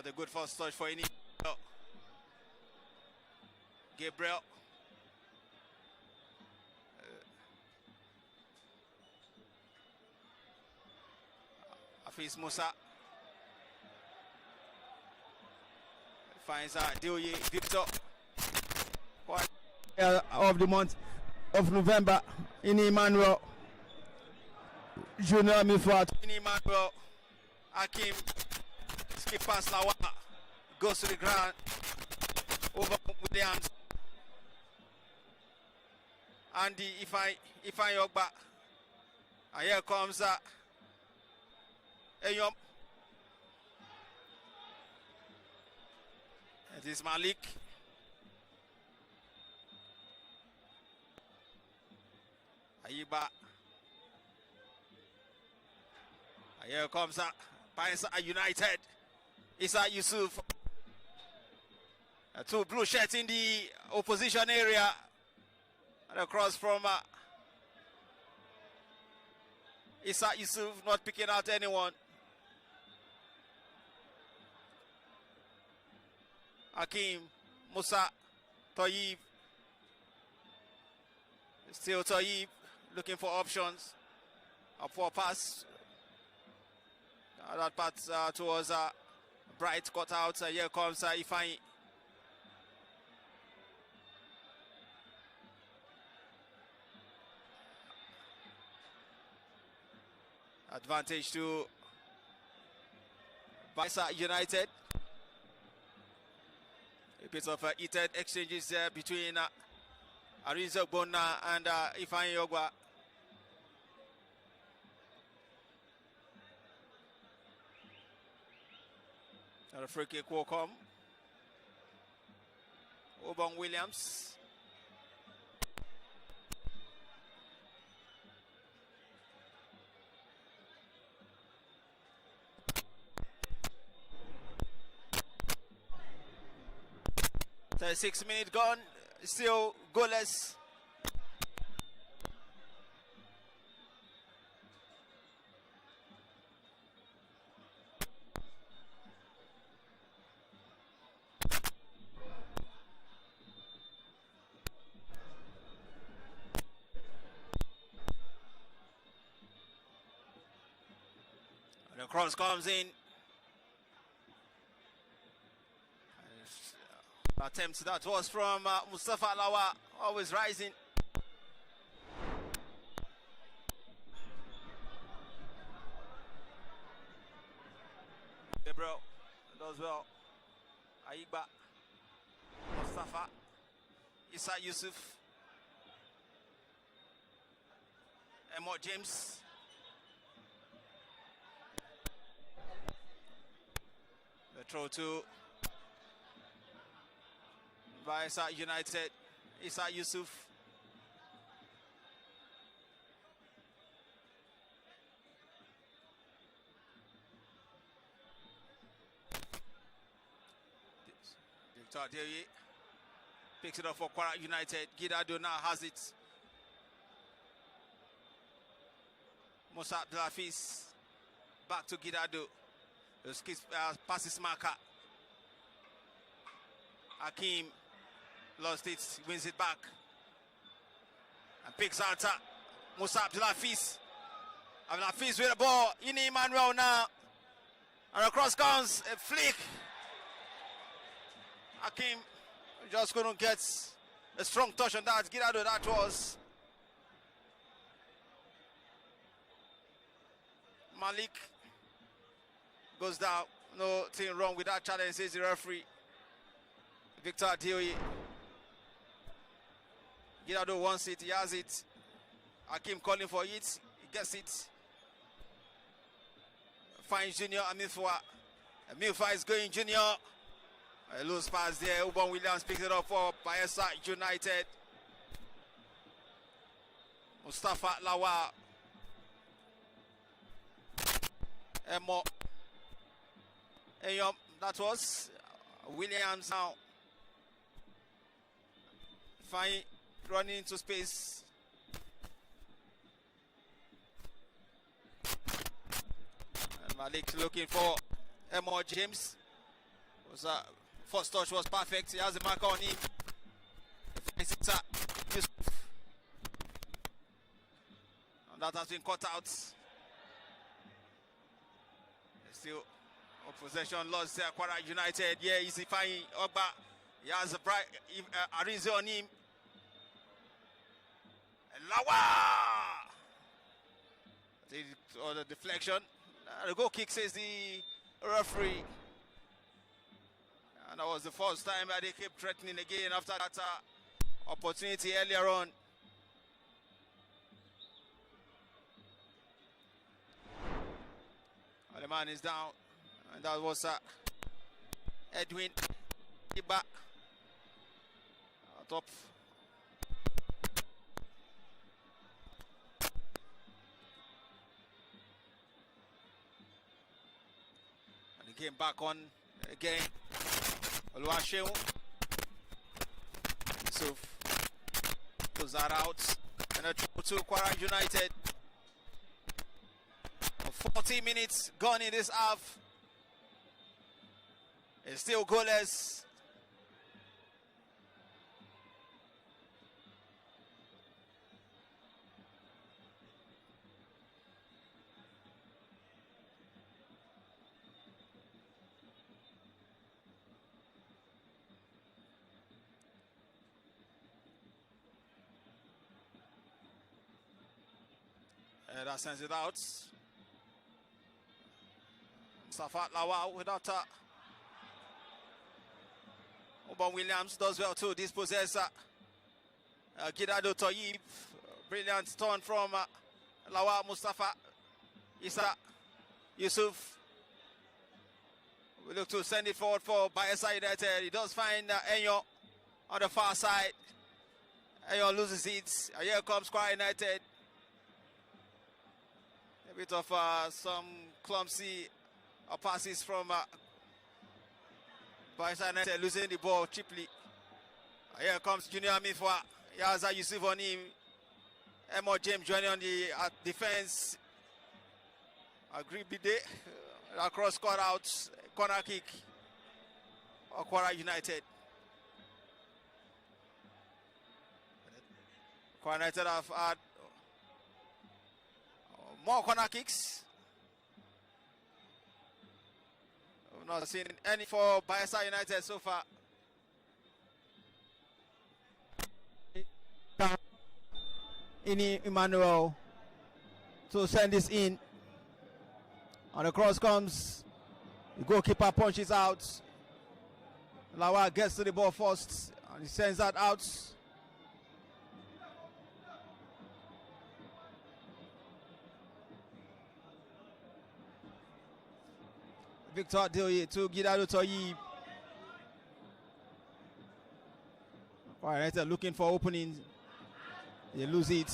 the good first touch for any Gabriel. Hafiz Musa finds Dioye Victor. Of the month of November in Emmanuel Junior Midfield. In Emmanuel Hakim skip past Lawa, goes to the ground over Williams. Andy Ifan Yogba, and here comes Eyom. It is Malik. Ayiba. And here comes Bayelsa United. Issa Yusuf. Two blue shirts in the opposition area. And across from Issa Yusuf, not picking out anyone. Hakim Musa Tayyib. Still Tayyib looking for options. Up for a pass. That pass towards Bright, got out. Here comes Ifeanyi. Advantage to Bayelsa United. A bit of heated exchanges between Arinze Bona and Ifeanyi Ogba. And a free kick will come. Obong Williams. The 6 minutes gone, still goalless. And the cross comes in. Attempt that was from Mustafa Lawa, always rising. Gabriel does well. Ayiba, Mustafa, Issa Yusuf, Emo James. The throw to Bayelsa United, Issa Yusuf. Victor Dioye picks it up for KWARA United. Gidado now has it. Musa Abdulhafiz back to Gidado. Passes marker. Hakim lost it, wins it back, and picks out Musa Abdulhafiz. Abdulhafiz with the ball. In Emmanuel now, and across comes a flick. Hakim just couldn't get a strong touch on that. Gidado, that was Malik. Goes down. Nothing wrong with that challenge, says the referee. Victor Dioye. Gidado wants it, he has it. Hakim calling for it, he gets it. Finds Junior Amilfa. Amilfa is going Junior. A loose pass there. Ubon Williams picks it up for Bayelsa United. Mustafa Lawa. Emo. Eyom, that was Williams now. Fine, running into space. And Malik looking for Emo James. First touch was perfect. He has the mark on him. And that has been cut out. Still, possession lost there. KWARA United. Yeah, easy fine. Ogba. He has a bright Arinze on him. Lawa! The deflection. The goal kick, says the referee. And that was the first time that they kept threatening again after that opportunity earlier on. The man is down. And that was Edwin Iba. Top. And he came back on again. Oluwaseun. So those are out. And a 2-2 KWARA United. 40 minutes gone in this half. It's still goalless. And that sends it out. Safat Lawal without Oban Williams does well to dispossess Gidado Toyib. Brilliant turn from Lawal Mustafa. Isa Yusuf. We look to send it forward for BAYELSA United. He does find Enyo on the far side. Enyo loses it. Here comes KWARA United. A bit of some clumsy passes from BAYELSA United, losing the ball cheaply. Here comes Junior Mifwa. Yaza Yusuf on him. Emo James joining on the defense. Agribide across court out. Corner kick of KWARA United. KWARA United have had more corner kicks. We've not seen any for BAYELSA United so far. Emmanuel to send this in. On the cross comes, the goalkeeper punches out. Lawal gets to the ball first and he sends that out. Victor Dilye to Gidado Toyib. KWARA United looking for openings. They lose it.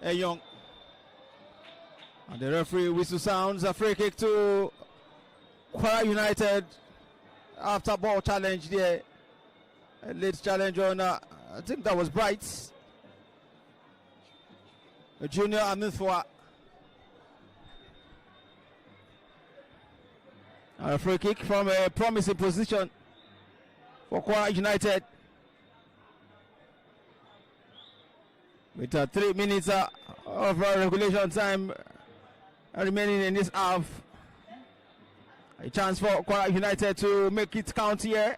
Young. And the referee whistle sounds. A free kick to KWARA United. After ball challenge there. A late challenge on, I think that was Bright. Junior Amithwa. A free kick from a promising position for KWARA United. With 3 minutes of regulation time remaining in this half. A chance for KWARA United to make it count here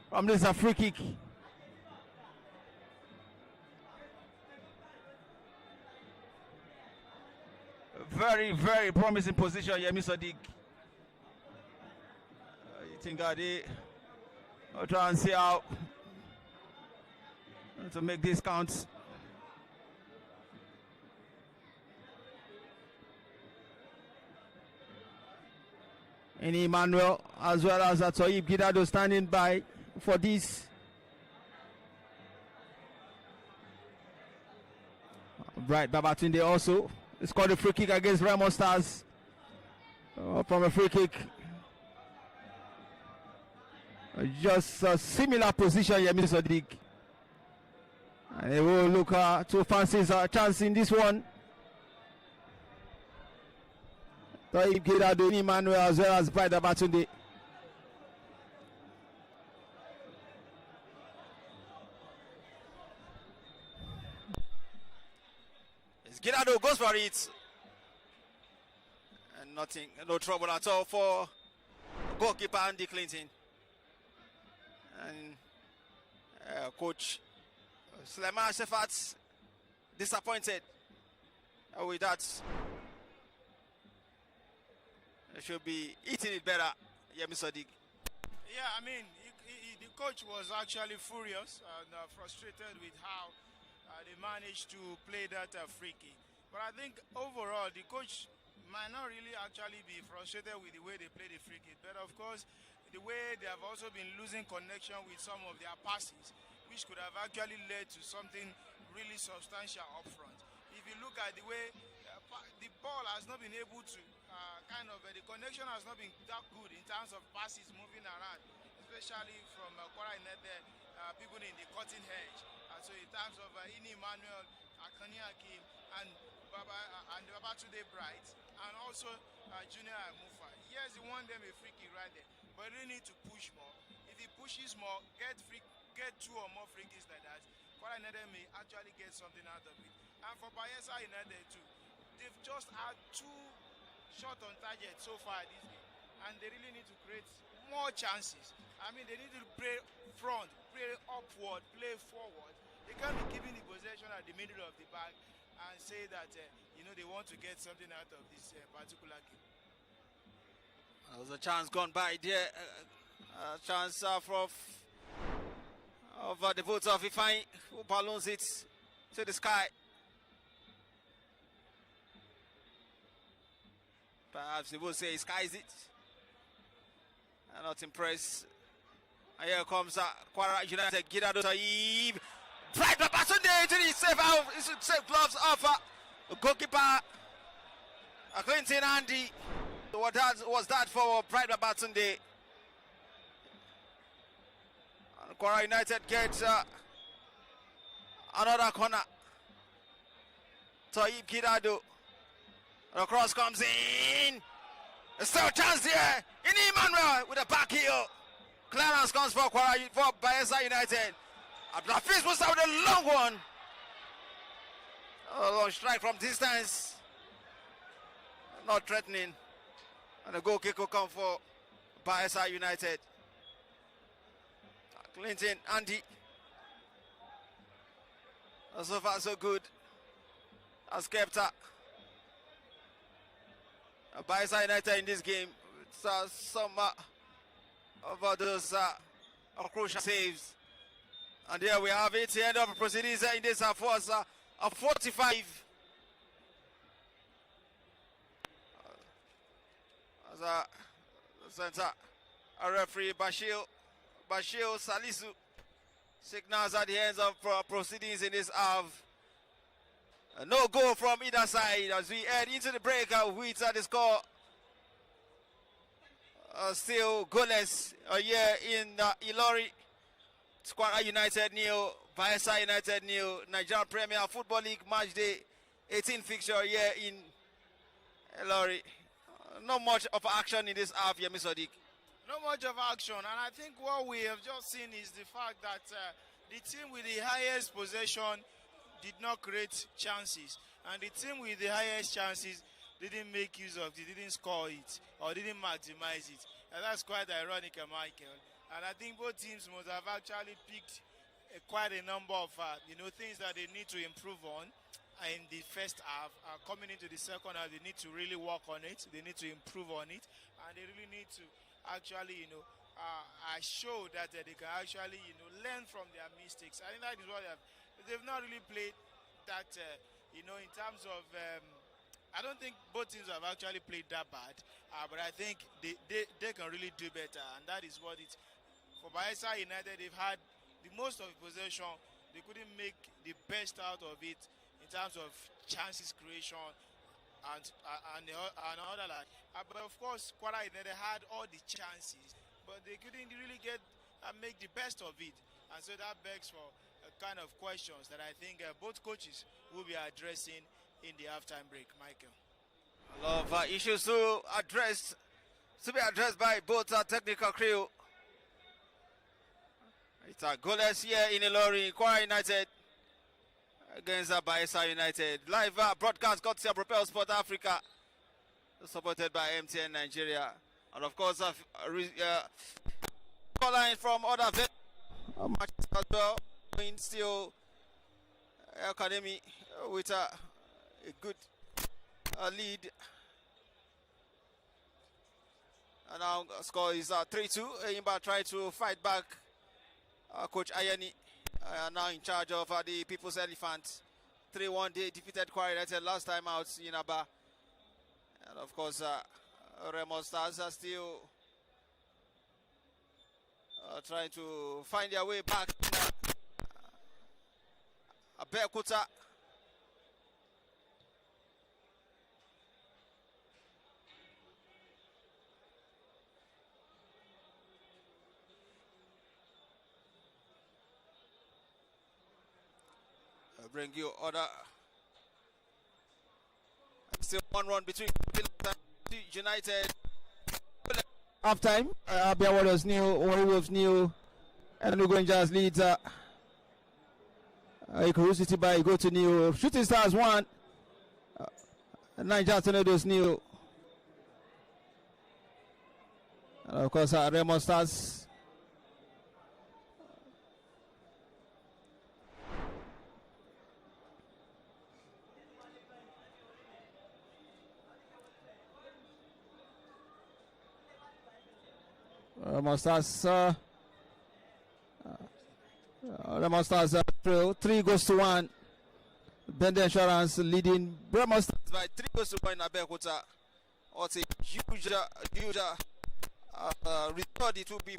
from this free kick. Very, very promising position, Yemi Sadiq. You think I'll try and see how to make this count. And Emmanuel as well as Toyib Gidado standing by for this. Bright Babatunde also scored a free kick against Remo Stars from a free kick. Just a similar position, Yemi Sadiq. And they will look to fancy a chance in this one. Toyib Gidado, Emmanuel as well as Bright Babatunde. Gidado goes for it. And Nothing, no trouble at all for goalkeeper Andy Clinton. And coach Suleiman Shefat disappointed with that. They should be eating it better. Yemi Sadiq. Yeah, I mean, the coach was actually furious and frustrated with how they managed to play that free kick. But I think overall, the coach might not really actually be frustrated with the way they play the free kick. But of course, the way they have also been losing connection with some of their passes, which could have actually led to something really substantial up front. If you look at the way the ball has not been able to the connection has not been that good in terms of passes moving around, especially from KWARA United, people in the cutting edge. So in terms of Ini Emmanuel, Akani Akim, and Babatunde Bright, and also Junior Amufa. Yes, he won them a free kick right there, but they need to push more. If he pushes more, get 2 or more free kicks like that, KWARA United may actually get something out of it. And for BAYELSA United too, they've just had 2 shot on target so far this game, and they really need to create more chances. I mean, they need to play front, play upward, play forward. They can't be keeping the possession at the middle of the bag and say that they want to get something out of this particular game. There's a chance gone by there. A chance of the boat of Ifeanyi, who balloons it to the sky. Perhaps they will say he skies it. I'm not impressed. And here comes KWARA United. Gidado Taib. Bright Babatunde to the save gloves off goalkeeper Clinton Andy. What was that for Bright Babatunde? KWARA United gets another corner. Taib Gidado. The cross comes in. There's still a chance there. Ini Emmanuel with a back heel. Clearance comes for BAYELSA United. Abdulhafiz was out with a long one. A long strike from distance. Not threatening. And the goal kick will come for BAYELSA United. Clinton, Andy. So far so good. As kept BAYELSA United in this game. Some of those crucial saves. And there we have it. The end of the proceedings in this first 45. As a center, a referee Bashir Salisu signals at the end of proceedings in this half. No goal from either side as we head into the break with the score still goalless here in Ilori. KWARA United nil, BAYELSA United nil. Nigerian Premier Football League match day 18 fixture here in Ilori. Not much of action in this half, Yemi Sadiq. Not much of action, and I think what we have just seen is the fact that the team with the highest possession did not create chances, and the team with the highest chances didn't make use of it, didn't score it, or didn't maximize it. And that's quite ironic, Michael. And I think both teams must have actually picked quite a number of things that they need to improve on in the first half. Coming into the second half, they need to really work on it. They need to improve on it, and they really need to actually show that they can actually learn from their mistakes. I think that is what they've not really played that in terms of I don't think both teams have actually played that bad, but I think they can really do better, and that is what it's for. BAYELSA United, they've had the most of the possession. They couldn't make the best out of it in terms of chances creation and all that. But of course, KWARA United had all the chances, but they couldn't really make the best of it, and so that begs for kind of questions that I think both coaches will be addressing in the halftime break. Michael, a lot of issues to be addressed by both technical crew. It's a goalless here in Ilori. KWARA United against BAYELSA United. Live broadcast courtesy of Propel Sport Africa. supported by MTN Nigeria. And of course, calling from other matches as well. Still Academy with a good lead. And now score is 3-2. Eyimba trying to fight back. Coach Ayeni now in charge of the People's Elephant. 3-1 they defeated KWARA United last time out in Aba. And of course, Remo Stars are still trying to find their way back. Abeokuta. Bring you other. Still 1-1 between United. Half time. Abia Warriors new, Warriors new, and Nugu Rangers leads. Ikuru City by go to new. Shooting Stars 1. Niger Tornadoes new. And of course, Remo Stars. Remo Stars. Remo Stars through 3-1. Bender Insurance leading Remo Stars by 3-1 in Abeokuta. It's a huge record it will be.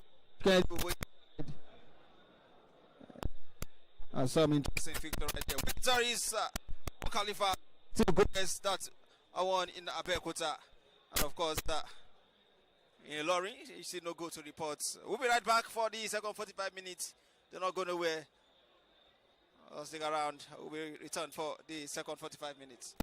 Some interesting victory right there. Victories Khalifa that won in Abeokuta. And of course, in Lorry, you see no go to reports. We'll be right back for the second 45 minutes. They're not going nowhere. I'll stick around. We'll return for the second 45 minutes.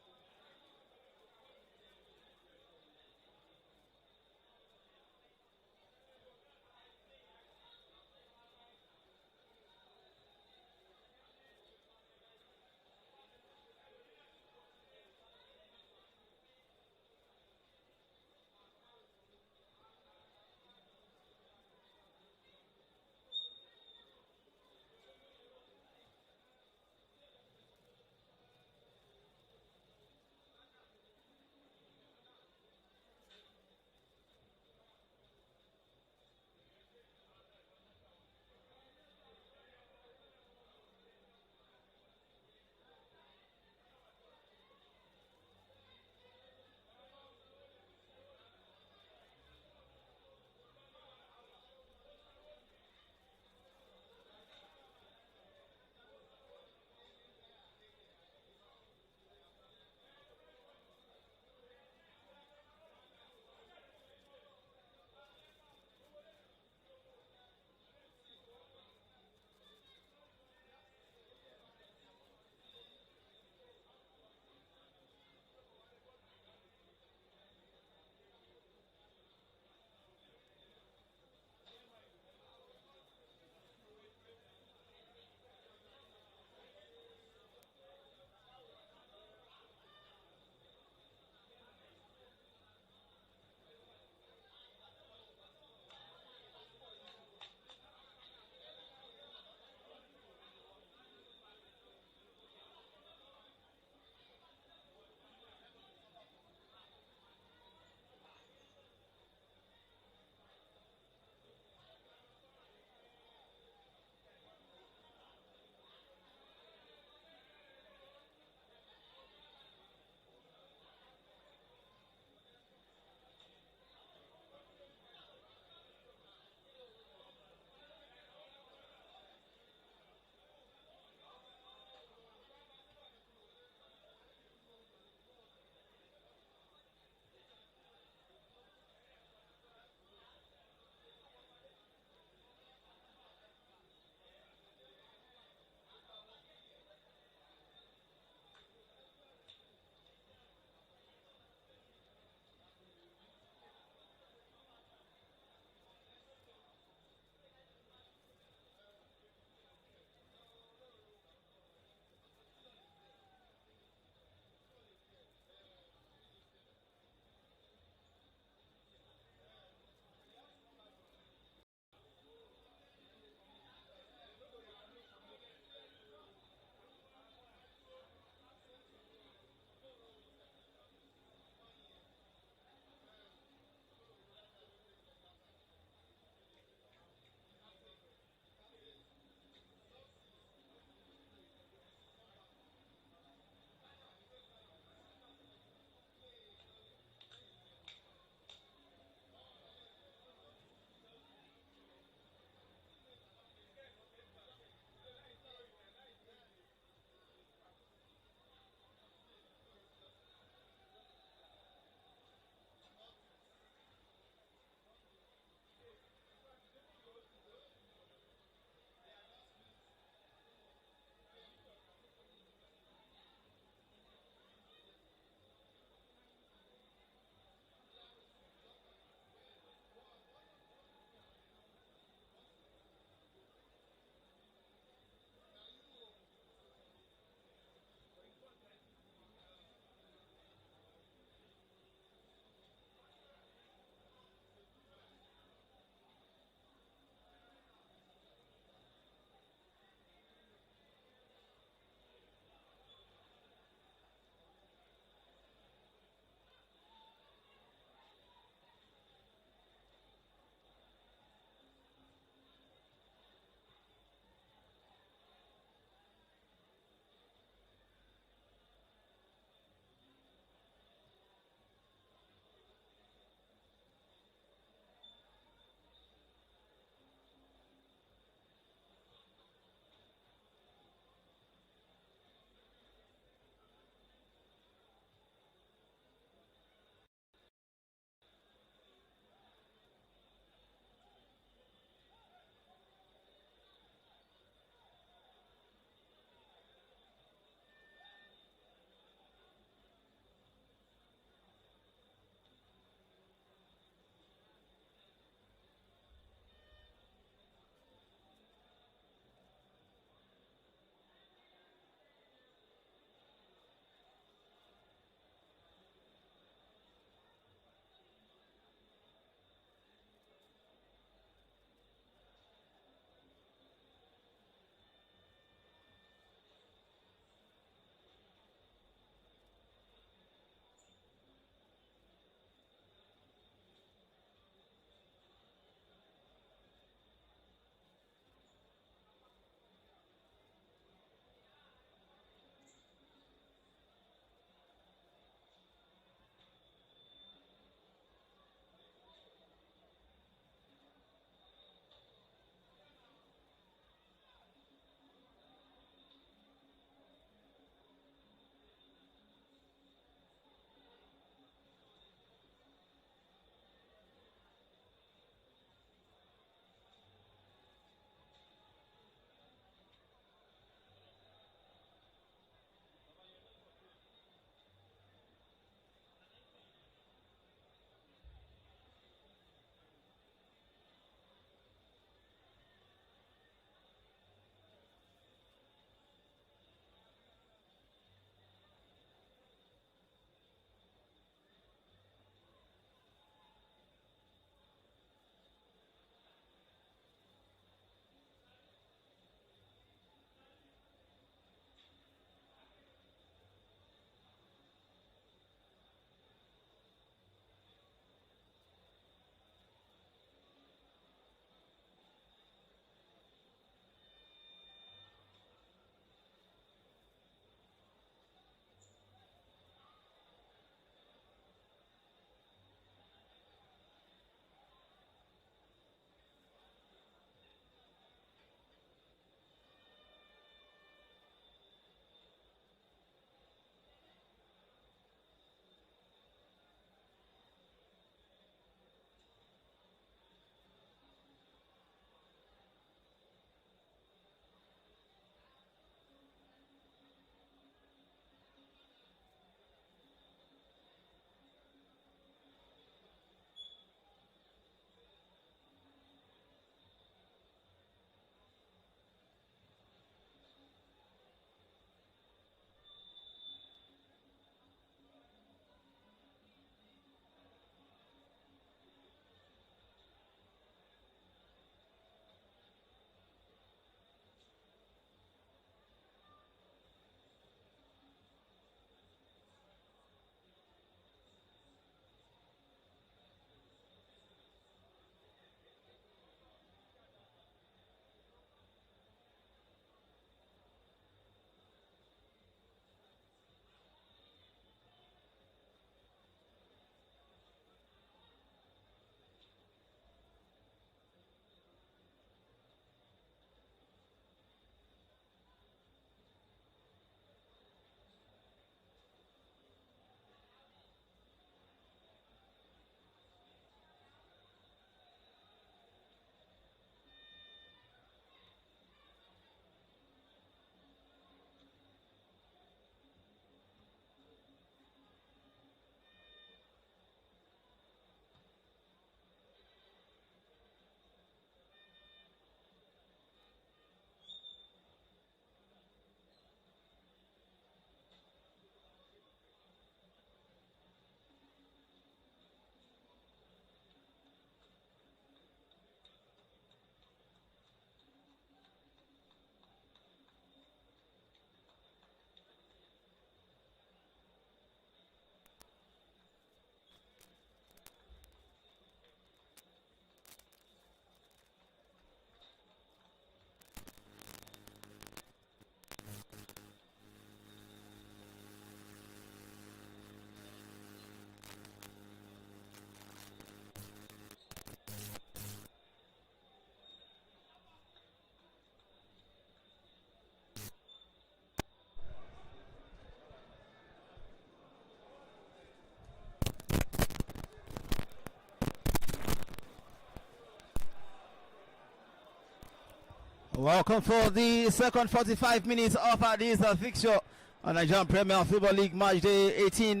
Welcome for the second 45 minutes of this fixture on Nigerian Premier Football League match day 18.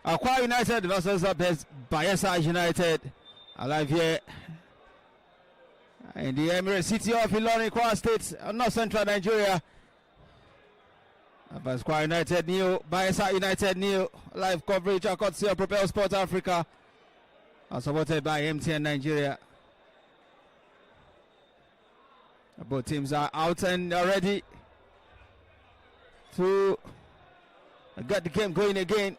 KWARA United versus BAYELSA United. Alive here in the Emirates city of Ilorin, KWARA State, North Central Nigeria. Versus KWARA United new, BAYELSA United new. Live coverage across of Propel Sport Africa, supported by MTN Nigeria. Both teams are out and are ready to get the game going again.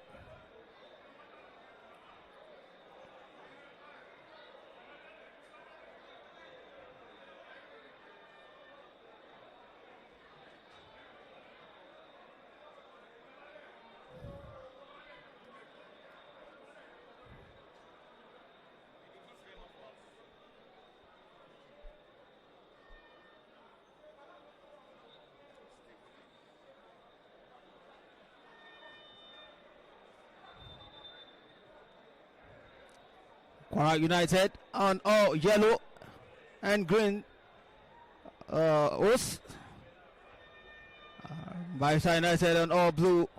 KWARA United on all yellow and green hose. BAYELSA United on all blue.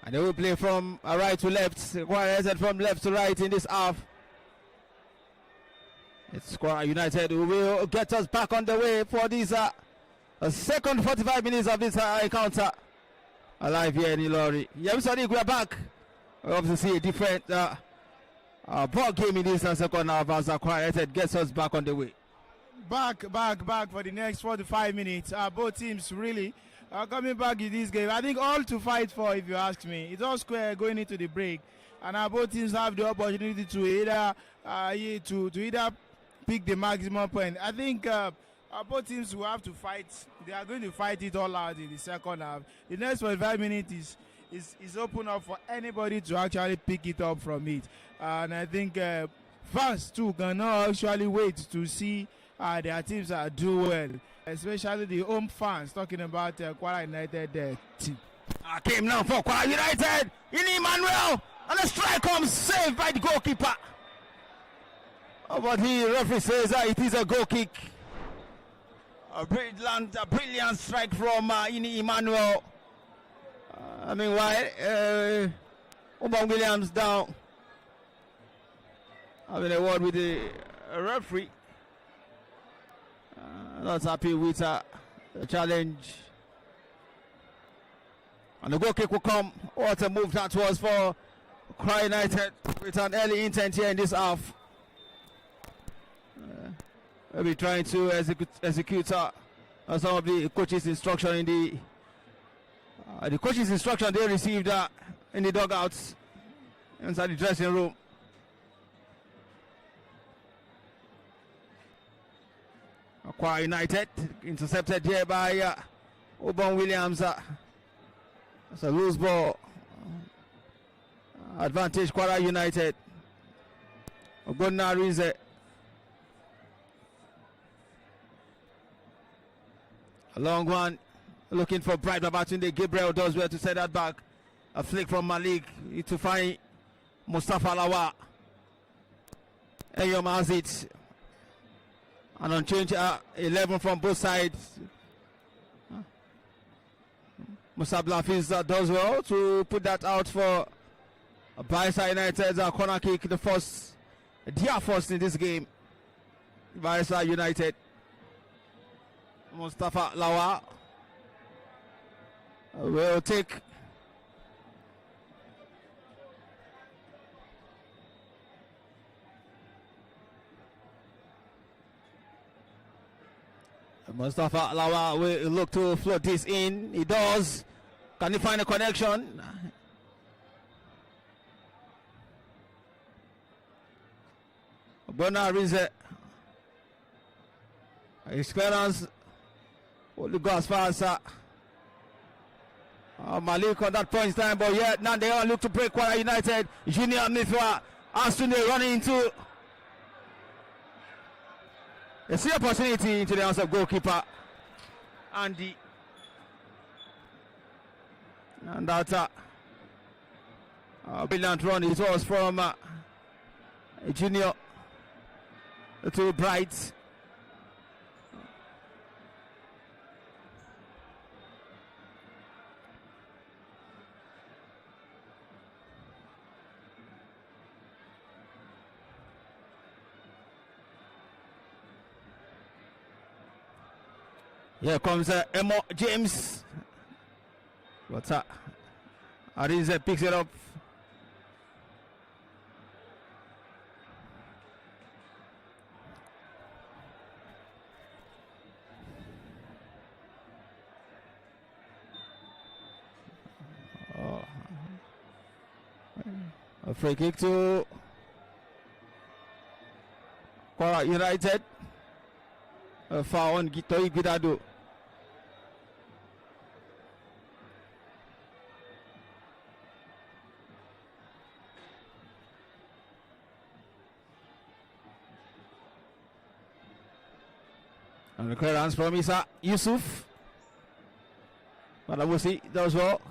And they will play from right to left. KWARA United from left to right in this half. It's KWARA United who will get us back on the way for this second 45 minutes of this encounter. Alive here in Ilorin. Yeah, we are back. We obviously see a different ball game in this second half as KWARA United gets us back on the way. Back for the next 45 minutes. Both teams really are coming back in this game. I think all to fight for, if you ask me. It's all square going into the break, and both teams have the opportunity to either pick the maximum point. I think both teams will have to fight. They are going to fight it all out in the second half. The next 45 minutes is open up for anybody to actually pick it up from it. And I think fans too cannot actually wait to see their teams do well, especially the home fans, talking about KWARA United team. Came now for KWARA United in Emmanuel, and the strike comes saved by the goalkeeper. But the referee says it is a goal kick. A brilliant strike from Emmanuel. Meanwhile, Williams down. Having a word with the referee. Not happy with the challenge. And the goal kick will come. What a move that was for KWARA United with an early intent here in this half. Maybe trying to execute some of the coach's instruction in the coach's instruction they received in the dugouts inside the dressing room. KWARA United intercepted here by Williams. It's a loose ball. Advantage KWARA United. Ogbonna Rize. A long one. Looking for Bright Babatunde. Gabriel does well to set that back. A flick from Malik to find Mustafa Lawa. Eyom has it. And on change 11 from both sides. Musa Blafiz does well to put that out for BAYELSA United's corner kick. Their first in this game. BAYELSA United. Mustafa Lawa will take Mustafa Lawa will look to float this in. He does. Can he find a connection? Ogbonna Rize. His clearance will go as far as Malik on that point in time, but yet now they all look to break KWARA United. Junior Mithwa Astunde running into. They see opportunity into the hands of goalkeeper Andy. And that brilliant run it was from Junior to Bright. Here comes Emo James. What's that? Arize picks it up. A free kick to KWARA United. A foul on Toyi Gidado. And the clearance from Isa Yusuf. Badamusi does well.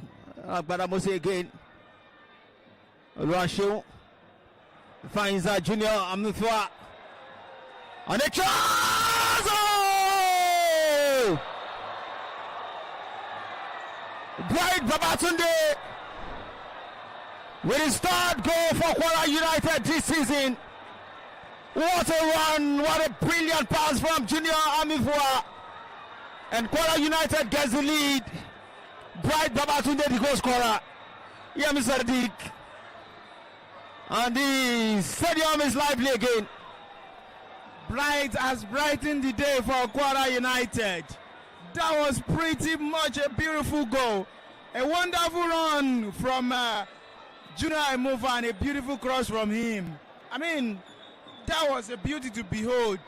Badamusi again. Oluwaseun finds Junior Amnufua. And a chance! Oh! Bright Babatunde with his third goal for KWARA United this season. What a run, what a brilliant pass from Junior Amnufua. And KWARA United gets the lead. Bright Babatunde, the goal scorer. Yeah, Mr. Dick. And the stadium is lively again. Bright has brightened the day for KWARA United. That was pretty much a beautiful goal. A wonderful run from Junior Amnufua and a beautiful cross from him. I mean, that was a beauty to behold.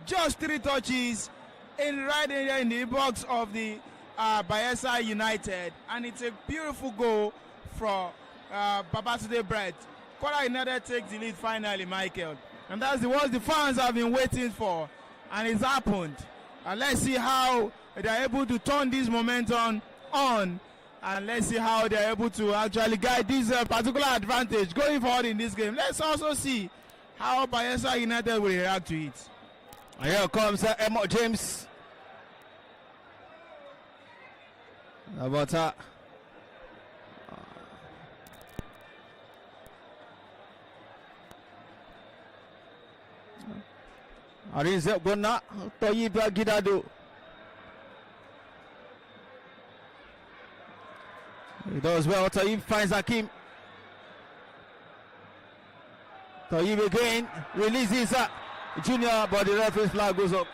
Just 3 touches right in the box of the BAYELSA United. And it's a beautiful goal for Babatunde Bright. KWARA United takes the lead finally, Michael. And that's what the fans have been waiting for. And it's happened. And let's see how they're able to turn this momentum on. And let's see how they're able to actually guide this particular advantage going forward in this game. Let's also see how BAYELSA United will react to it. And here comes Emo James. How about that? Arize Gona Toyi Gidado. He does well. Toyi finds Hakim. Toyi again releases Junior, but the referee's flag goes up.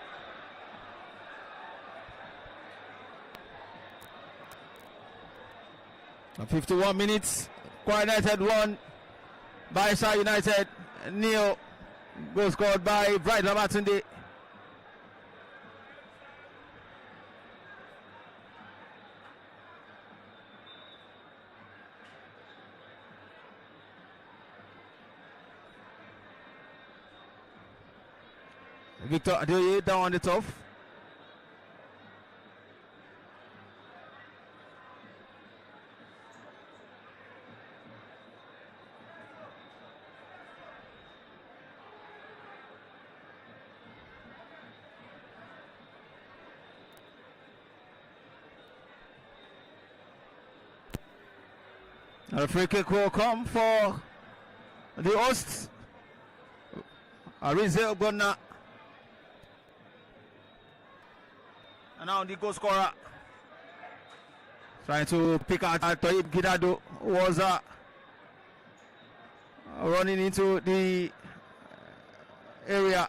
And 51 minutes. KWARA United 1. BAYELSA United 0. Goal scored by Bright Babatunde. Victor Adeoye down on the top. And a free kick will come for the hosts. Arize Gona. And now the goal scorer trying to pick out Toyi Gidado, who was running into the area.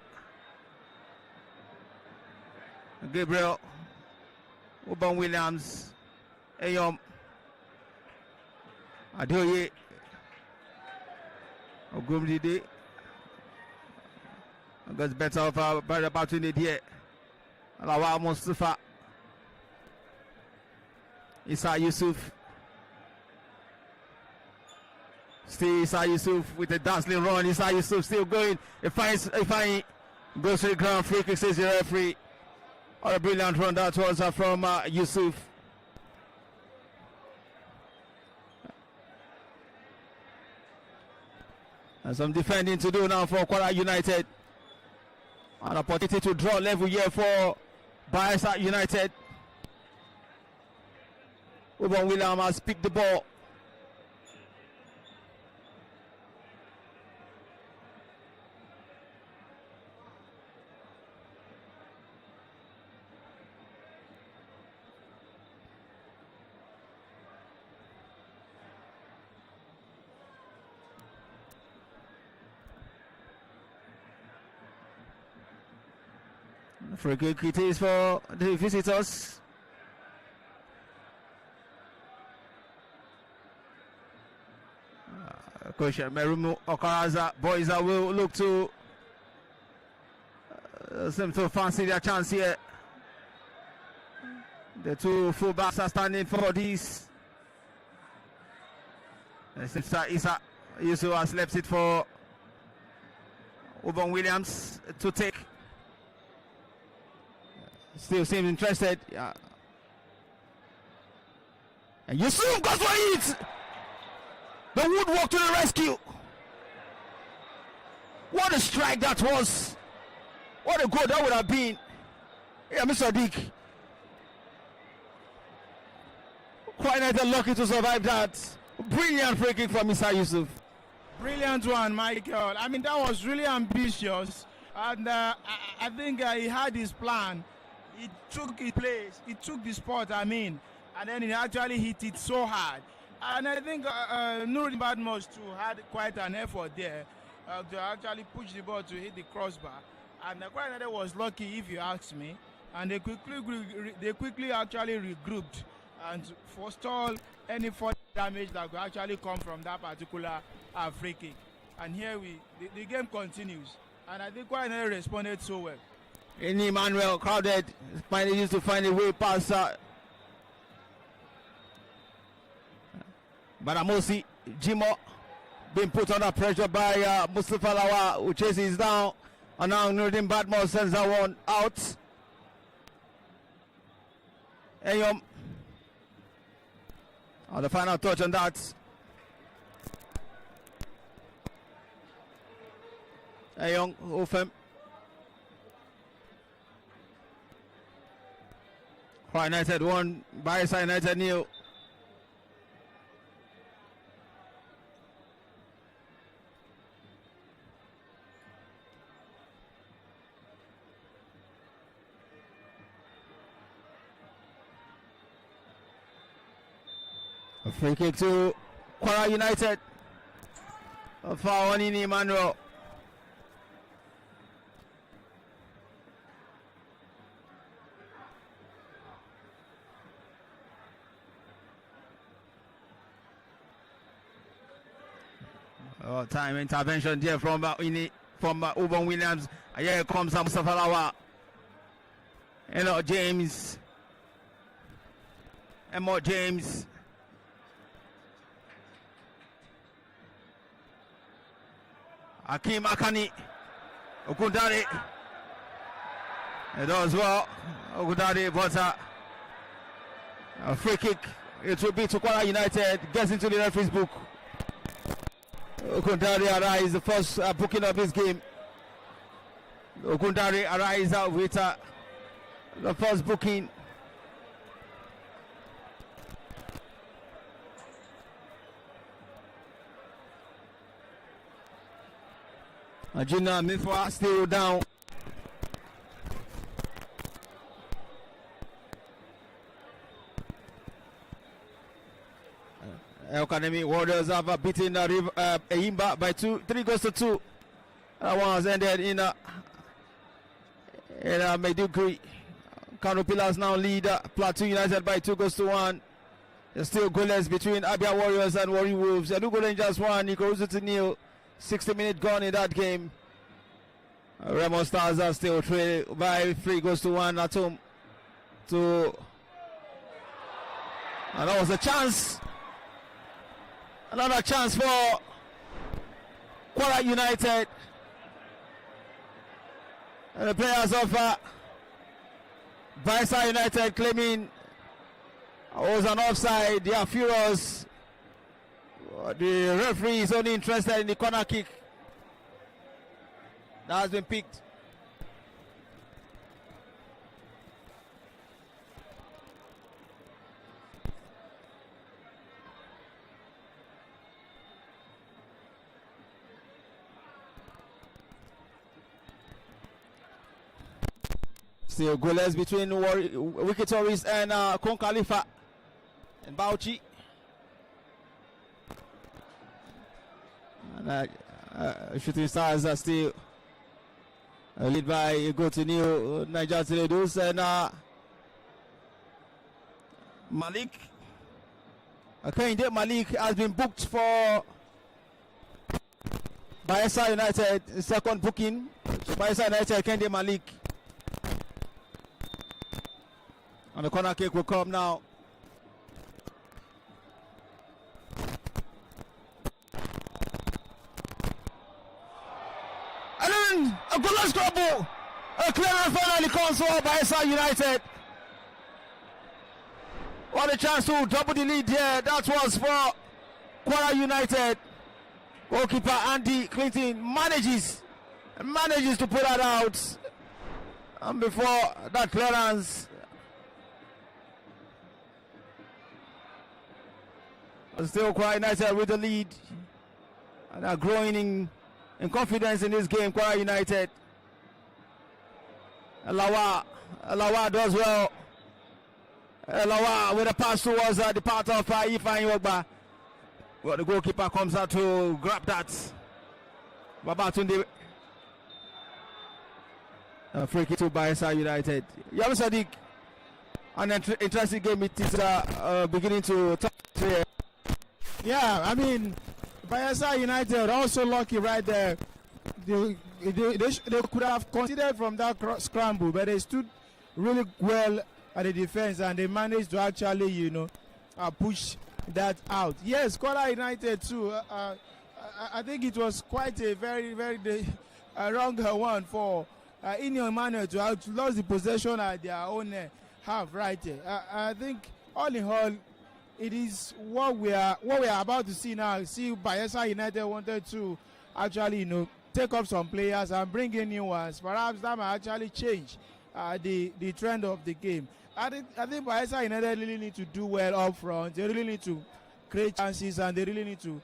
Gabriel Uban Williams, Eyom Adeoye Ogumdide gets better of Barry opportunity here. Alawa Mustafa, Isa Yusuf, still Isa Yusuf with a dazzling run. Isa Yusuf still going. If I goes to the ground, free kick, says the referee. What a brilliant run that was from Yusuf. And some defending to do now for KWARA United. An opportunity to draw level here for BAYELSA United. Uban William has picked the ball. Free kick it is for the visitors. Coach Merumu Okaraza, boys that will look to seem to fancy their chance here. The two fullbacks are standing for this. Since Isa Yusuf has left it for Ubon Williams to take. Still seems interested. Yeah. And Yusuf goes for it! The woodwork to the rescue. What a strike that was. What a goal that would have been. Yeah, Mr. Dick. Quite lucky to survive that. Brilliant free kick from Mr. Yusuf. Brilliant one, Michael. I mean, that was really ambitious. And I think he had his plan. He took his place. He took the spot, and then he actually hit it so hard. And I think Nuruddin Badmus too had quite an effort there to actually push the ball to hit the crossbar. And Kwara was lucky, if you ask me. And they quickly actually regrouped and forestall any further damage that could actually come from that particular free kick. And here the game continues. And I think Kwara responded so well. Emmanuel crowded, managed to find a way past Baramosi. Jimo being put under pressure by Mustafa Lawa, who chases down, and now Nuruddin Badmus sends that one out. Eyom on the final touch on that. Eyong Ofem. United 1, BAYELSA United 0. A free kick to KWARA United. A foul on Emmanuel. Time intervention there from Ubon Williams. Here comes Mustafa Lawa. James. Emo James. Akim Akani. Okundari. It does well. Okundari, but a free kick. It will be to KWARA United. Gets into the referee's book. Okundari Arai is the first booking of this game. Okundari Arai is out with the first booking. Ajina Mifwa still down. Academy Warriors have beaten Eyimba by 3 goals to 2. That one has ended in Maiduguri. Kano Pillars now lead Plateau United by 2 goals to 1. There's still goalless between Abia Warriors and Warri Wolves. Enugu Rangers 1, Ikorodu to 0. 60-minute gone in that game. Remo Stars are still trailed by 3 goals to 1 at home. And that was a chance. Another chance for KWARA United. And the players of BAYELSA United claiming it was an offside. They are furious. The referee is only interested in the corner kick that has been picked. Still goalless between Wiki Tourist and Kon Khalifa and Bauchi. And Shooting Stars are still Lead by a goal to new Niger Tornadoes, and Malik. Kehinde Malik has been booked for Bayelsa United, second booking. Bayelsa United, Kehinde Malik. And the corner kick will come now. And then a goalless scramble. A clearance finally comes for Bayelsa United. What a chance to double the lead here. That was for KWARA United. Goalkeeper Andy Clinton manages to pull that out. And before that clearance, still KWARA United with the lead. And are growing in confidence in this game, KWARA United. Lawa does well. Lawa with a pass towards the part of Ifeanyi Ogba. Well, the goalkeeper comes out to grab that. Babatunde. Free kick to Bayelsa United. Yabu Sadiq. An interesting game. It is beginning to talk here. Yeah, I mean, Bayelsa United also lucky right there. They could have considered from that scramble, but they stood really well at the defense and they managed to actually, push that out. Yes, KWARA United too. I think it was quite a very, very wrong one for Inyo Emmanuel to have lost the possession at their own half right there. I think all in all, it is what we are about to see now. See, Bayelsa United wanted to actually, take up some players and bring in new ones. Perhaps that might actually change the trend of the game. I think Bayelsa United really need to do well up front. They really need to create chances and they really need to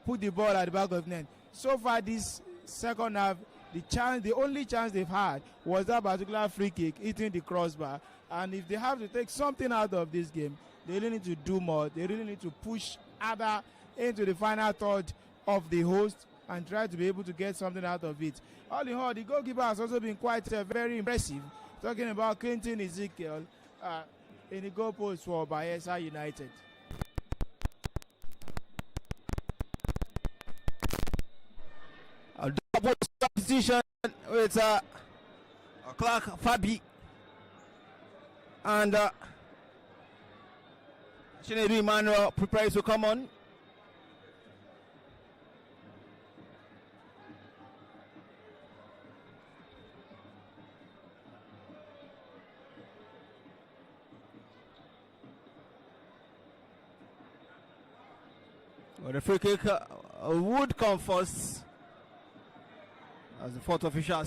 put the ball at the back of the net. So far this second half, the only chance they've had was that particular free kick hitting the crossbar. And if they have to take something out of this game, they really need to do more. They really need to push harder into the final third of the host and try to be able to get something out of it. All in all, the goalkeeper has also been quite very impressive. Talking about Clinton Ezekiel in the goalpost for Bayelsa United. A double substitution with Clark Fabi and Chinedu Emmanuel prepares to come on. Well, the free kick would come first as the fourth official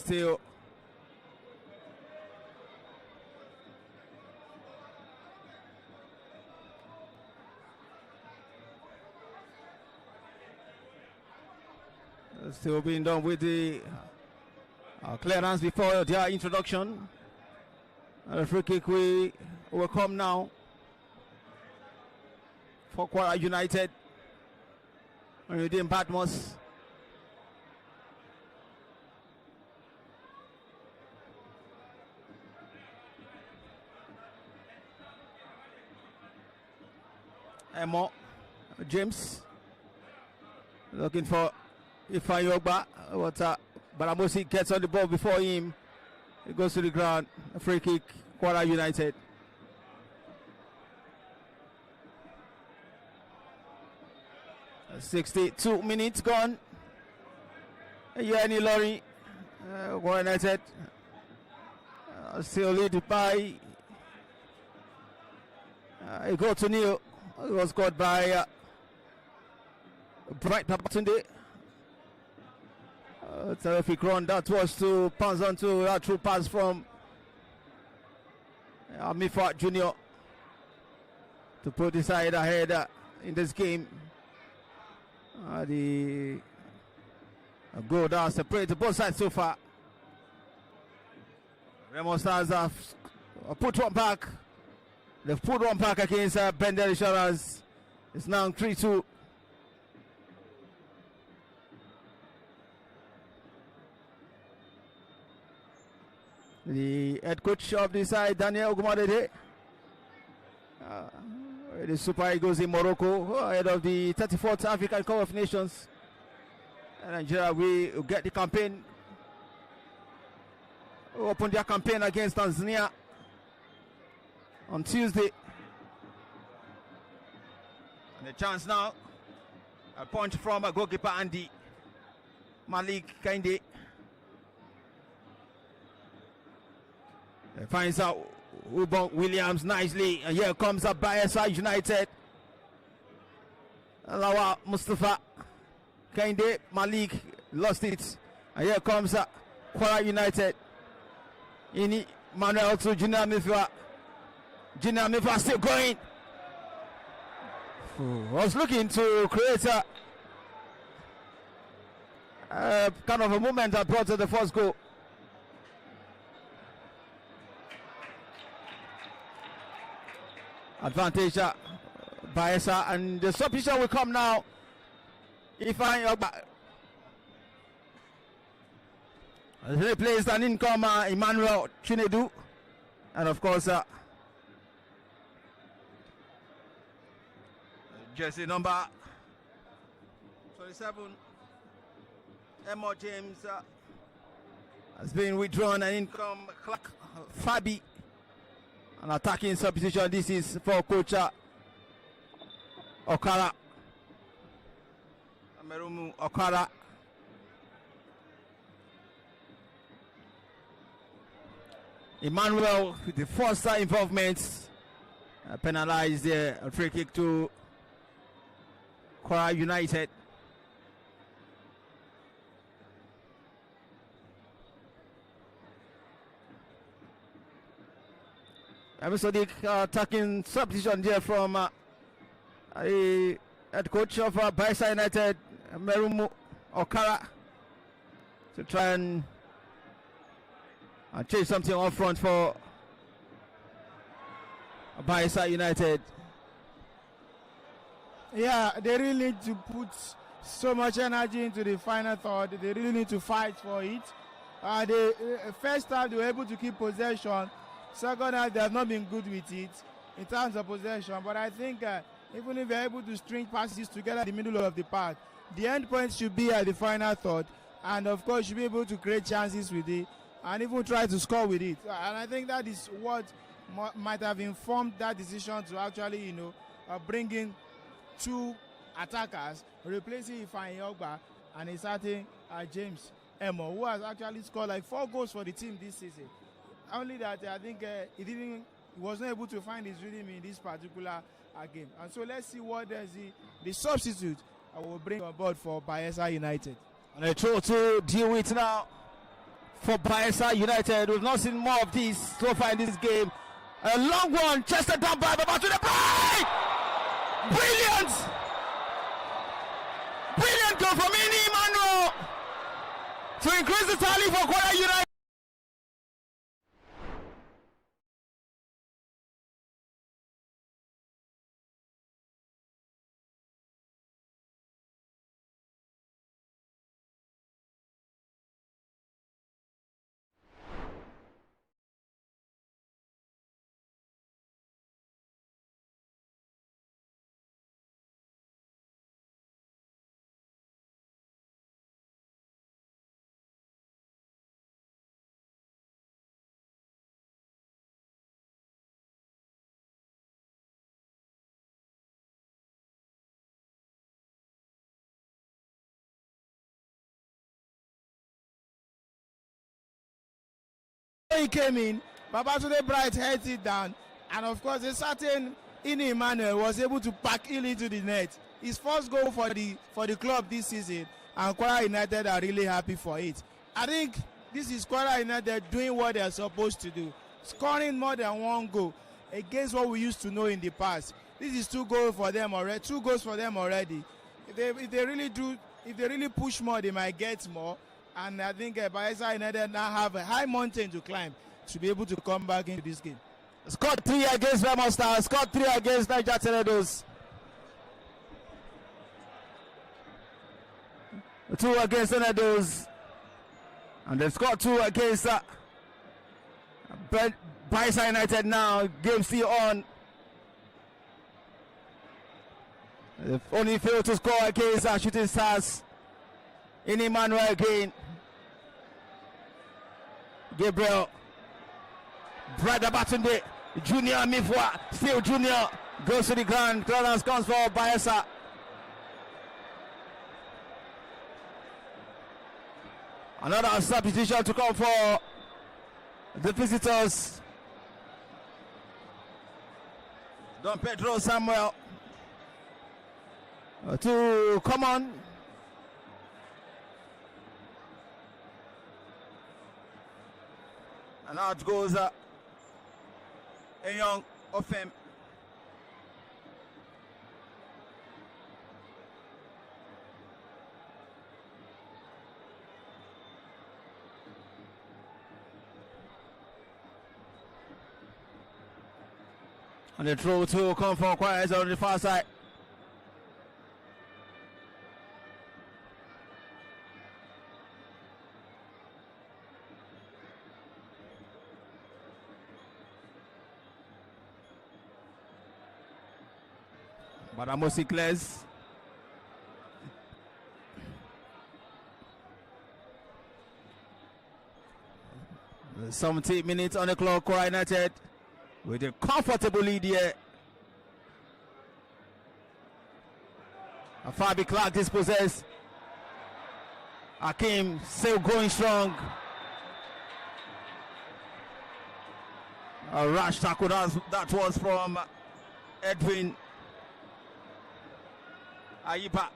still being done with the clearance before their introduction. The free kick will come now for KWARA United. Redeem Patmos. Emo James looking for Ifeanyi Ogba, but Baramosi gets on the ball before him. He goes to the ground. A free kick, KWARA United. Uh, 62 minutes gone. Yanni Lorry, KWARA United still lead by a goal to nil. It was scored by Bright Babatunde. Terrific run that was to pass on to that true pass from Mifa Jr. to put the side ahead in this game. The goal that separated both sides so far. Remo Stars have put one back. They've put one back against Bender Insurance. It's now 3-2. the head coach of the side, Daniel Ogumadede. The Super Eagles in Morocco, ahead of the 34th African Cup of Nations. And Nigeria will get the campaign, open their campaign against Tanzania on Tuesday. And a chance now, a punch from a goalkeeper Andy Malik Kainde. Finds out Ubon Williams nicely, and here comes up BAYELSA United. Alawa Mustafa Kainde Malik lost it, and here comes KWARA United. Ini Manuel to Junior Mifa. Junior Mifa still going. Was looking to create a kind of a moment that brought to the first goal. Advantage BAYELSA, and the substitution will come now. If I replaced an income Emmanuel Chinedu, and of course jersey number 27 Emma James has been withdrawn, and income Clark Fabi. An attacking substitution. This is for coach Okara. Amerumu Okara. Emmanuel with the first involvement penalized the free kick to KWARA United. Sadiq attacking substitution there from a head coach of BAYELSA United, Merumu Okara, to try and change something up front for BAYELSA United. Yeah, they really need to put so much energy into the final third. They really need to fight for it. The first half they were able to keep possession. Second half they have not been good with it in terms of possession. But I think even if they're able to string passes together in the middle of the park, the end point should be at the final third. And of course, should be able to create chances with it and even try to score with it. And I think that is what might have informed that decision to actually, bring in two attackers, replacing Ifeanyi Ogba and a certain James Emo, who has actually scored like 4 goals for the team this season. Only that I think he was not able to find his rhythm in this particular game. And so let's see what the substitute will bring on board for BAYELSA United. And a throw to deal with now for BAYELSA United. We've not seen more of this so far in this game. A long one, chested down by Baba to the break! Brilliant! Brilliant goal from Ini Emmanuel to increase the tally for KWARA United. He came in, Babatunde Bright heads it down, and of course a certain Ini Emmanuel was able to pack it into the net. His first goal for the club this season, and KWARA United are really happy for it. I think this is KWARA United doing what they are supposed to do, scoring more than 1 goal against what we used to know in the past. This is 2 goals for them already. 2 goals for them already. If they really push more, they might get more. And I think BAYELSA United now have a high mountain to climb to be able to come back into this game. Scored 3 against Remo Stars, scored 3 against Niger Tornadoes. 2 against Tornadoes. And they've scored 2 against But BAYELSA United now, game still on. They've only failed to score against Shooting Stars. In Emmanuel again. Gabriel. Brother Batunde. Junior Mifwa. Still Junior. Goes to the ground. Clearance comes for BAYELSA. Another substitution to come for the visitors. Don Pedro Samuel to come on. And out goes a young Ofem. And the throw to come from KWARA on the far side. Badamosi clears. The 17 minutes on the clock. KWARA United with a comfortable lead here. Fabi Clark dispossessed. Hakim still going strong. A rash tackle that was from Edwin Ayipa.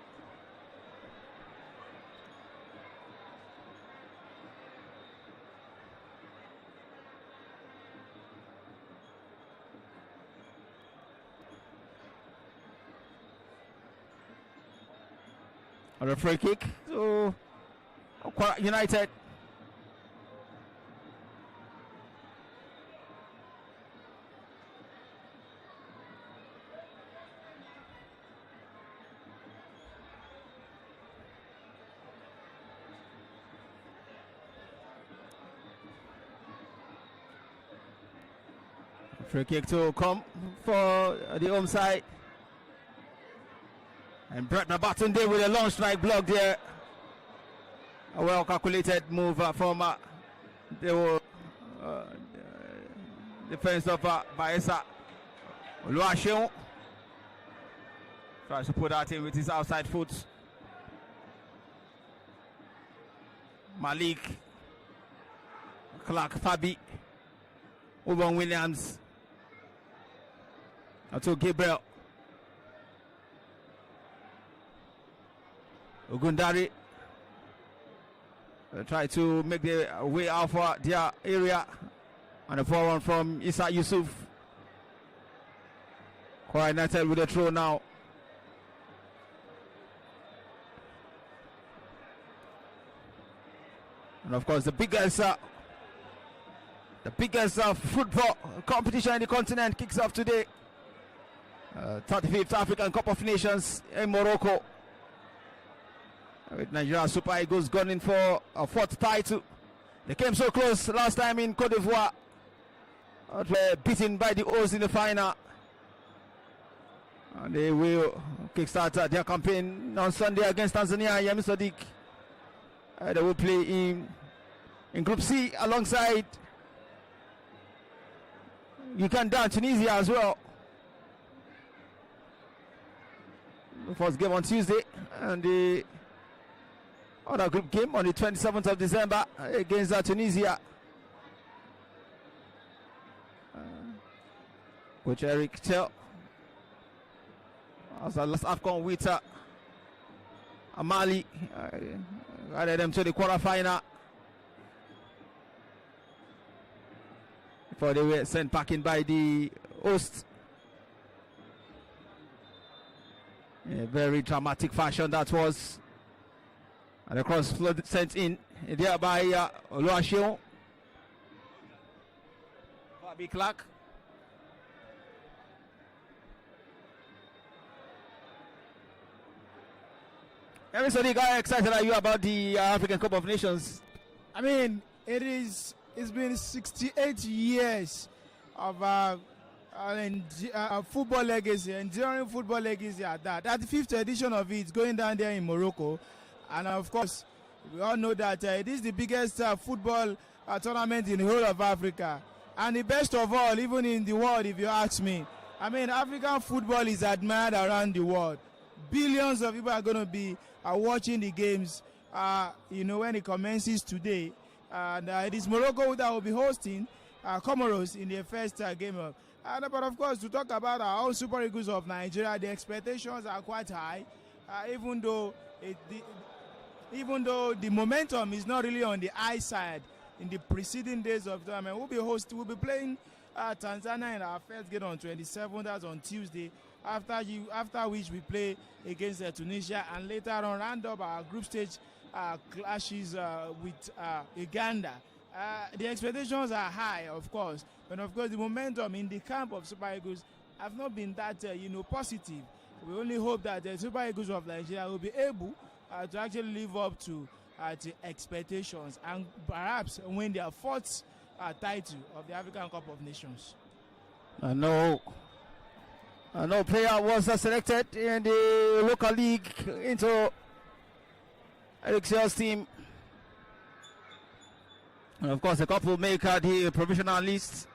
And a free kick to KWARA United. Free kick to come for the home side. And Brett Nabatunde with a long strike block there. A well calculated move from the defense of BAYELSA. Oluwaseun tries to put that in with his outside foot. Malik, Clark, Fabi, Ubon Williams, to Gabriel. Ogundari try to make the way out for their area, and a forward from Isa Yusuf. KWARA United with a throw now. And of course the biggest football competition in the continent kicks off today. 35th African Cup of Nations in Morocco. With Nigeria Super Eagles gunning for a fourth title. They came so close last time in Cote d'Ivoire. Were beaten by the O's in the final. And they will kickstart their campaign on Sunday against Tanzania. Yemi Sadiq. They will play in Group C alongside Uganda and Tunisia as well. The first game on Tuesday, and the other group game on the 27th of December against Tunisia. Coach Eric Tell as the last AFCON with Mali guided them to the quarterfinal before they were sent packing by the host. In a very dramatic fashion that was. And the cross flood sent in there by Oluwaseun. Fabi Clark. Sadiq, how excited are you about the African Cup of Nations? I mean, it is it's been 68 years of football legacy, enduring football legacy at that. That's the 5th edition of it, going down there in Morocco. And of course, we all know that it is the biggest football tournament in the whole of Africa. And the best of all, even in the world, if you ask me. I mean, African football is admired around the world. Billions of people are going to be watching the games, when it commences today. And it is Morocco that will be hosting Comoros in the first game. But of course, to talk about our own Super Eagles of Nigeria, the expectations are quite high, even though the momentum is not really on the high side in the preceding days of the tournament. We'll be playing Tanzania in our first game on 27th, that's on Tuesday, after which we play against Tunisia, and later on round up our group stage clashes with Uganda. The expectations are high, of course, but of course the momentum in the camp of Super Eagles have not been that positive. We only hope that the Super Eagles of Nigeria will be able to actually live up to the expectations and perhaps win their 4th title of the African Cup of Nations. No player was selected in the local league into Eric Seal's team. And of course, a couple make the provisional list.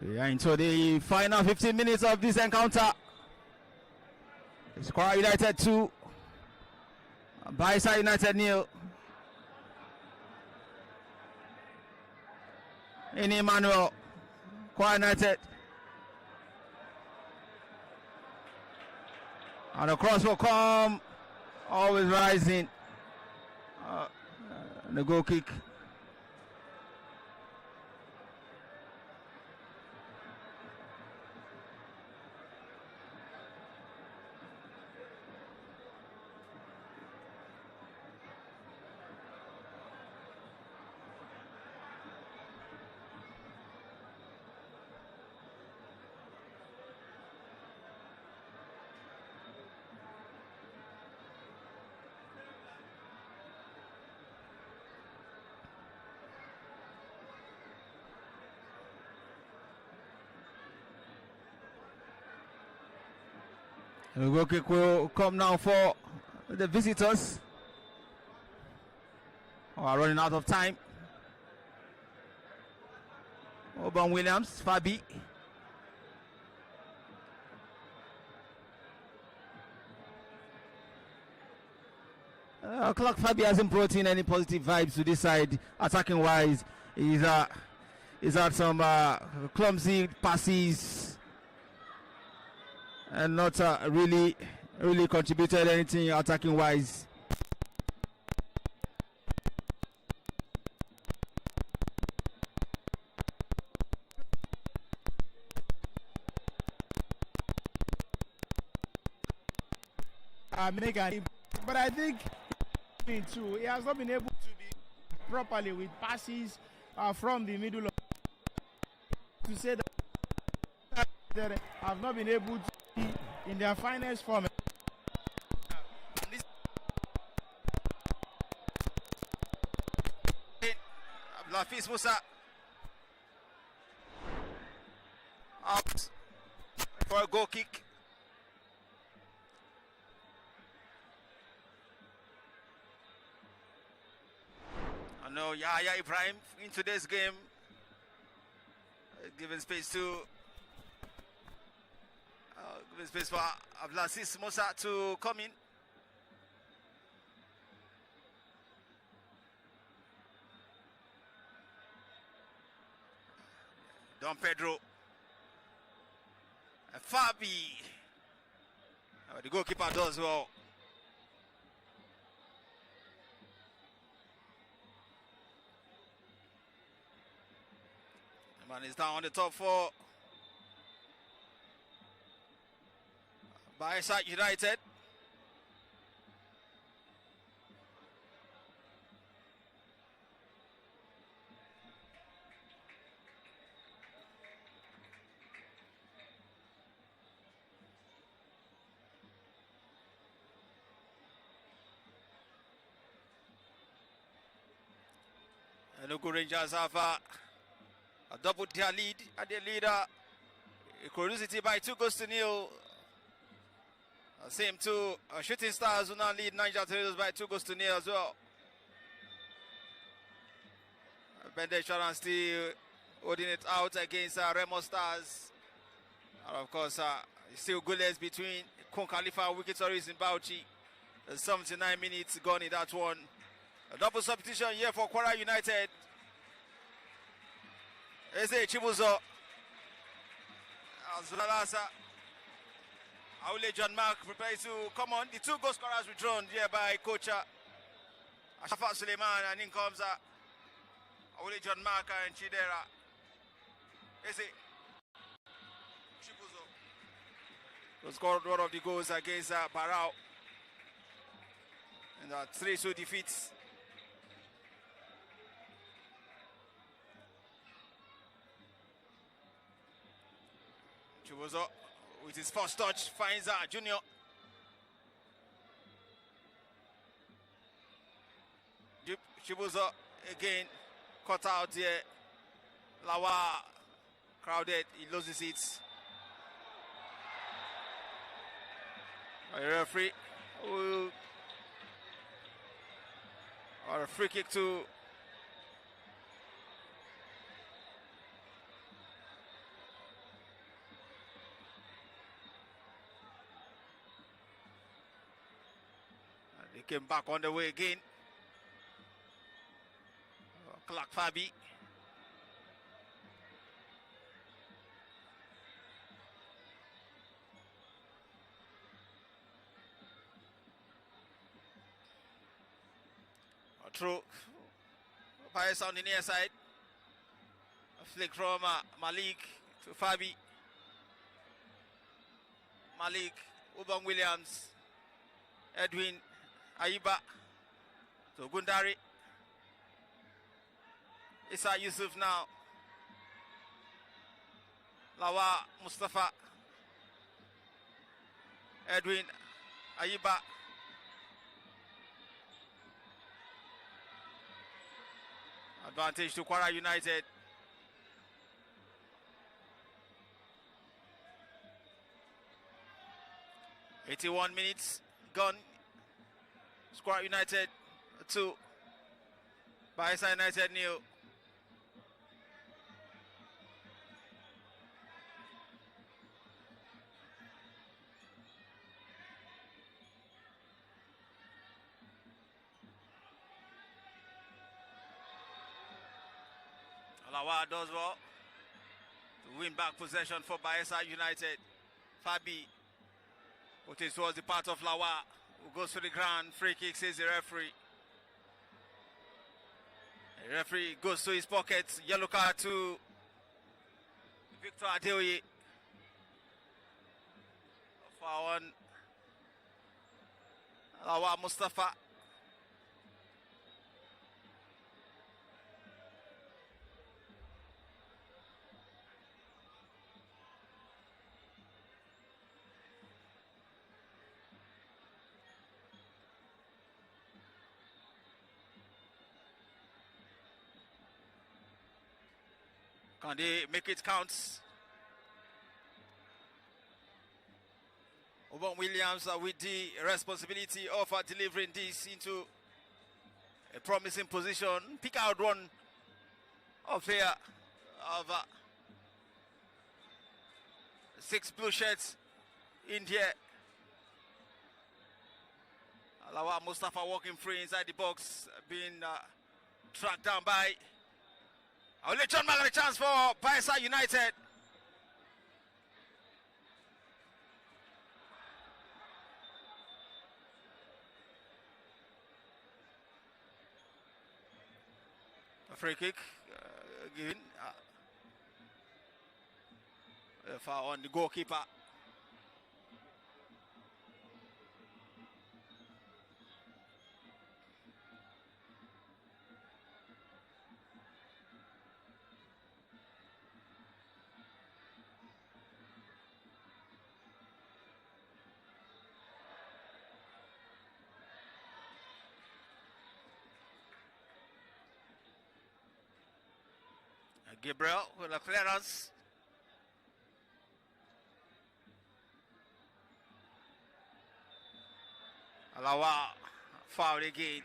We are into the final 15 minutes of this encounter. It's KWARA United 2, BAYELSA United 0. In Emmanuel, KWARA United. And the cross will come, always rising. The goal kick. The goal kick will come now for the visitors, who are running out of time. Oban Williams, Fabi. Clark Fabi hasn't brought in any positive vibes to this side, attacking wise. He's had some clumsy passes and not really contributed anything attacking wise. But I think too, he has not been able to be properly with passes from the middle of, to say that they have not been able to be in their finest form. Lafis Musa out for a goal kick. I know Yahya Ibrahim in today's game, giving space to for Abdulaziz Musa to come in. Don Pedro, Fabi, the goalkeeper does well. The man is down on the top four. BAYELSA United. Enugu Rangers have doubled their lead, and their leader Ikorodu City by 2-0. Same to Shooting Stars, who now lead Niger Tornadoes by 2-0 as well. Bende Insurance still holding it out against Remo Stars. And of course, still goalless between Kun Khalifa and Wiki Tories in Bauchi. 79 minutes gone in that one. A double substitution here for KWARA United. Eze Chibuzo. Zulasa. Aule John Mark prepares to come on. The 2 goal scorers withdrawn here by coach Ashafa Suleiman, and in comes Aule John Mark and Chidera. Eze Chibuzo who scored one of the goals against Barao in that 3-2 defeat. Chibuzo with his first touch finds Junior. Chibuzo again cut out here. Lawa crowded, he loses it. A referee will, or a free kick to they came back on the way again. Clark Fabi. Through BAYELSA on the near side. A flick from Malik to Fabi. Malik, Ubang Williams, Edwin Aiba to Gundari. Issa Yusuf now. Lawa Mustafa. Edwin Aiba. Advantage to KWARA United. "81 minutes gone. KWARA United 2. BAYELSA United 0. Alawa does well to win back possession for BAYELSA United. Fabi, which is towards the part of Lawa, who goes to the ground. Free kick, says the referee. The referee goes to his pocket. Yellow card to Victor Adeoye. For one, Lawa Mustafa. Can they make it count? Ubang Williams with the responsibility of delivering this into a promising position. Pick out one of here of 6 blue shirts in here. Alawa Mustafa walking free inside the box, being tracked down by Aule John Mark. A chance for BAYELSA United. A free kick given foul on the goalkeeper. Gabriel with a clearance. Alawa foul again.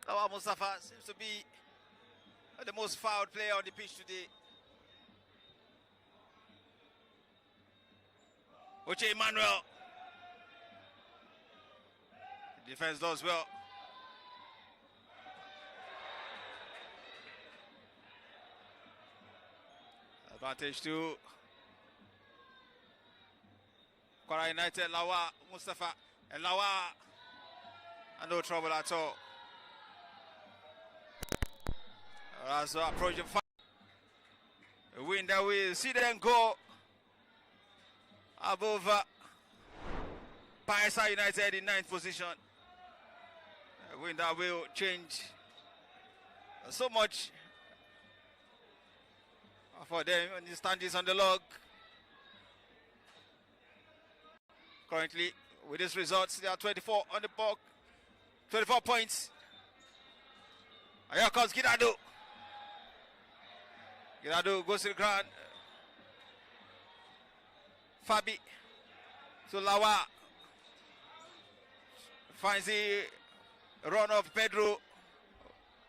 Alawa Mustafa seems to be the most fouled player on the pitch today. Oche Emmanuel. The defense does well. Advantage to KWARA United. Lawa Mustafa and Lawa, and no trouble at all. As approaching a win that we see them go above BAYELSA United in 9th position. A win that will change so much for them in the standings on the log. Currently, with these results, they are 24 on the board, 24 points. And here comes Gidado. Gidado goes to the ground. Fabi to Lawa. Finds the run of Pedro,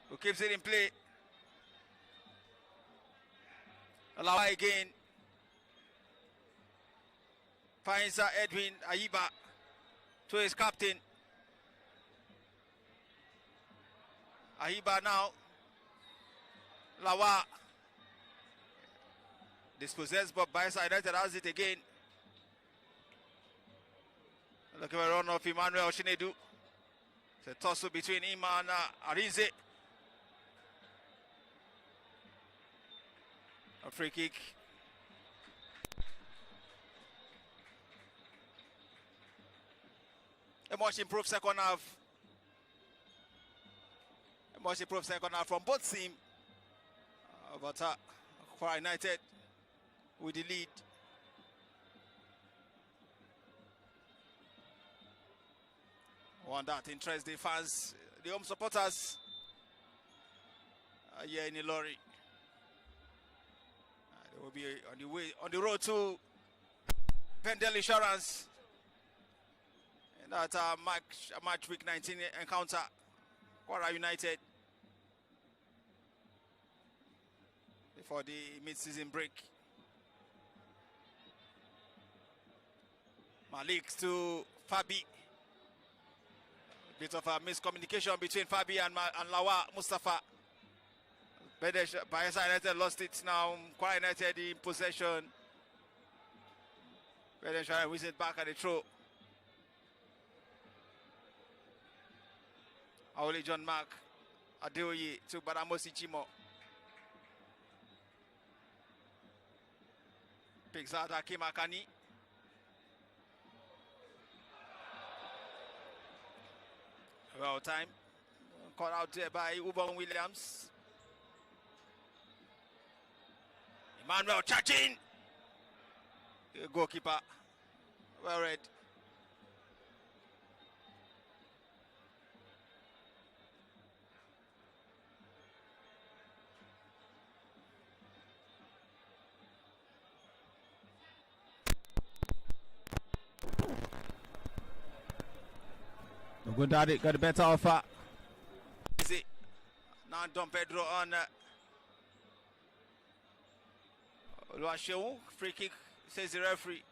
who keeps it in play. Lawa again. Finds Edwin Ayiba to his captain. Ayiba now. Lawa. Dispossessed, but BAYELSA United has it again. Look at the run of Emmanuel Shinedu. It's a tussle between him and Arize. A free kick. A much improved second half. A much improved second half from both teams. But KWARA United with the lead. One that interests the fans, the home supporters here in Ilori. They will be on the road to Pendel Insurance in that match week 19 encounter. KWARA United before the mid-season break. Malik to Fabi. Bit of a miscommunication between Fabi and Lawa Mustafa. BAYELSA United lost it now. KWARA United in possession. BAYELSA wins it back at the throw. Aoli John Mark Adeoye to Badamosi Chimo. Picks out Hakim Akani. Well, time caught out there by Ubon Williams. Emmanuel charging. The goalkeeper. Well read. Gundadi got a better offer. Easy. Now Don Pedro on Oluwaseun. Free kick, says the referee.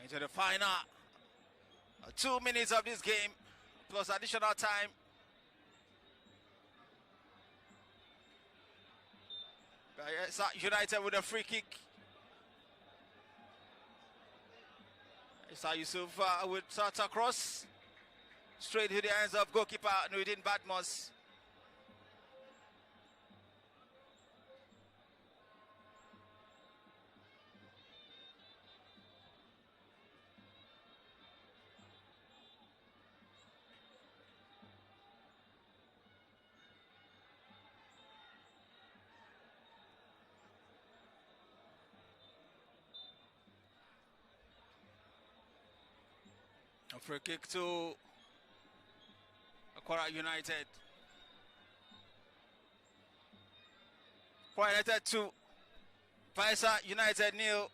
Into the final 2 minutes of this game, plus additional time. BAYELSA United with a free kick. Isa Yusuf with start across. Straight to the hands of goalkeeper Nuruddin Badmus. Free kick to KWARA United. KWARA United 2. BAYELSA United 0.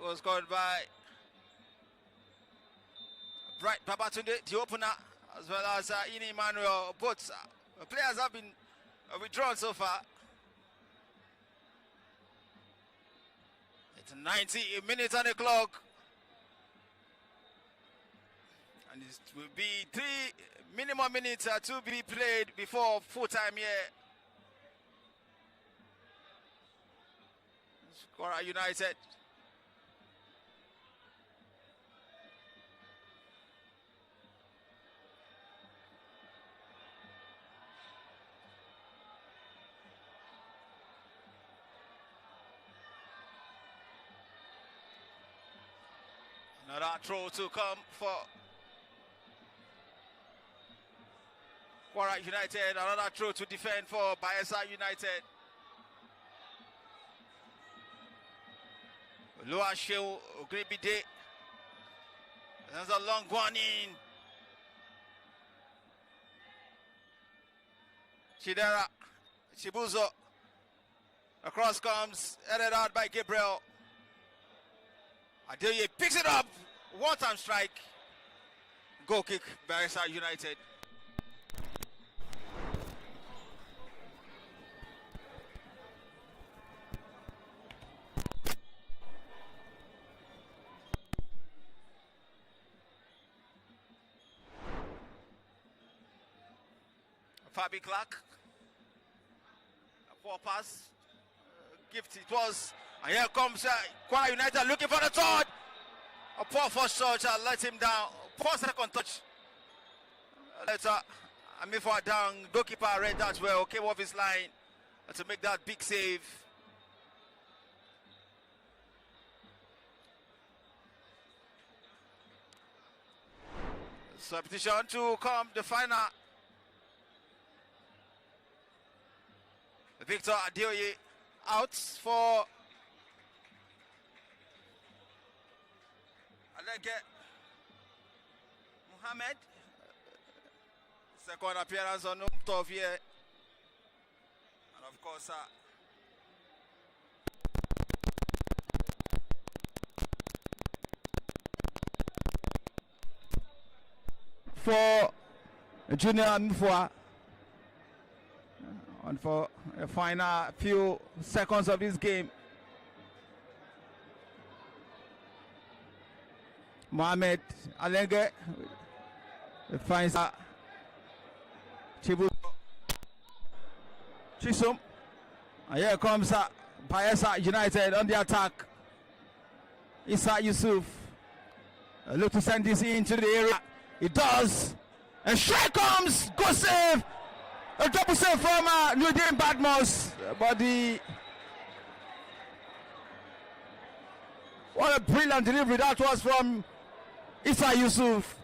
Was scored by Bright Babatunde, the opener, as well as Ini Emmanuel. Both players have been withdrawn so far. It's 90 minutes on the clock. And it will be 3 minimum minutes to be played before full time here. KWARA United. Another throw to come for KWARA United. Another throw to defend for BAYELSA United. Luasheu Ogrebide. There's a long one in. Chidera Chibuzo. Across comes, headed out by Gabriel. Adeoye picks it up. One-time strike. Goal kick, BAYELSA United. Fabi Clark. A poor pass. Gift it was. And here comes KWARA United looking for the third. A poor first touch, let him down. Poor second touch. Later, Amifor down. Goalkeeper read that well. Came off his line to make that big save. Substitution to come the final. Victor Adeoye out for Alege Mohamed. Second appearance on top here. And of course, for Junior Amifor. And for the final few seconds of this game, Mohamed Alenge finds Chibu Chisum. And here comes BAYELSA United on the attack. Issa Yusuf look to send this into the area. It does. And strike comes. Good save. A double save from Nigerian Badmus, but what a brilliant delivery that was from Issa Yusuf.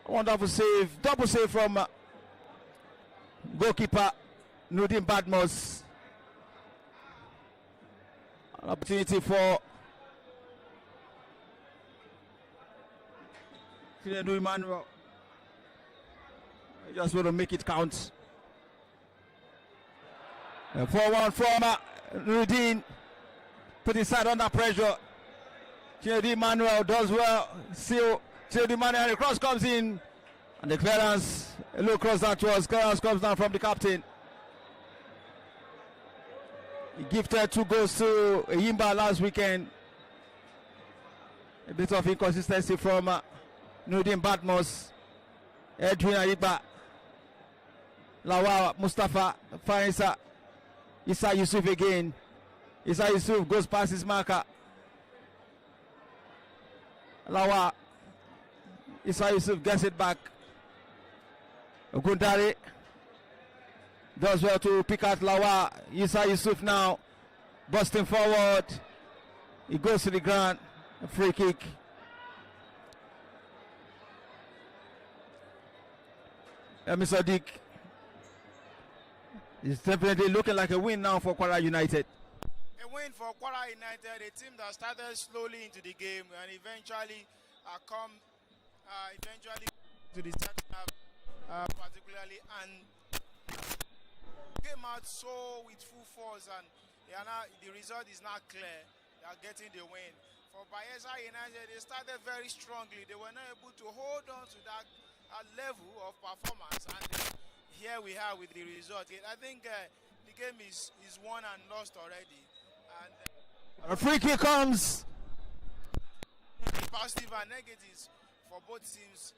Wonderful save, double save from goalkeeper Nigerian Badmus. An opportunity for Emmanuel. I just want to make it count. 4-1 from Nudin. Put his side under pressure. Emmanuel does well. Still, Emmanuel, the cross comes in. And the clearance, a low cross that was. Clearance comes down from the captain. He gifted 2 goals to Yimba last weekend. A bit of inconsistency from Nudin Badmus, Edwin Ayiba, Lawa Mustafa finds Issa Yusuf again. Issa Yusuf goes past his marker. Lawa, Issa Yusuf gets it back. Ogundari does well to pick out Lawa. Issa Yusuf now busting forward. He goes to the ground. A free kick. Mr. Dick is definitely looking like a win now for KWARA United. A win for KWARA United, a team that started slowly into the game and eventually to the second half, particularly, and came out so with full force, and the result is not clear. They are getting the win. For BAYELSA United, they started very strongly. They were not able to hold on to that level of performance, and here we are with the result. I think the game is won and lost already. And a free kick comes. Positive and negatives for both teams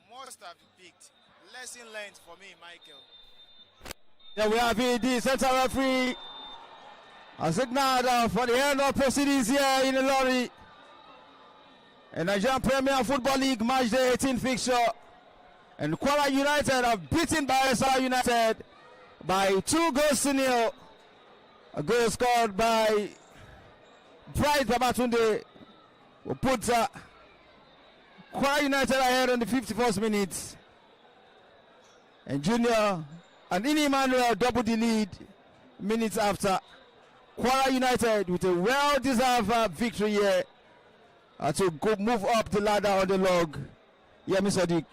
must have been picked. Lesson learned for me, Michael. There we have it. The center referee has signaled for the end of proceedings here in the lorry. A Nigerian Premier Football League match day 18 fixture. And KWARA United have beaten BAYELSA United by 2-0. A goal scored by Bright Babatunde will put KWARA United ahead on the 51st minute. And Junior and Emmanuel doubled the lead minutes after. KWARA United with a well-deserved victory here to go move up the ladder on the log. Yeah, Mr. Dick.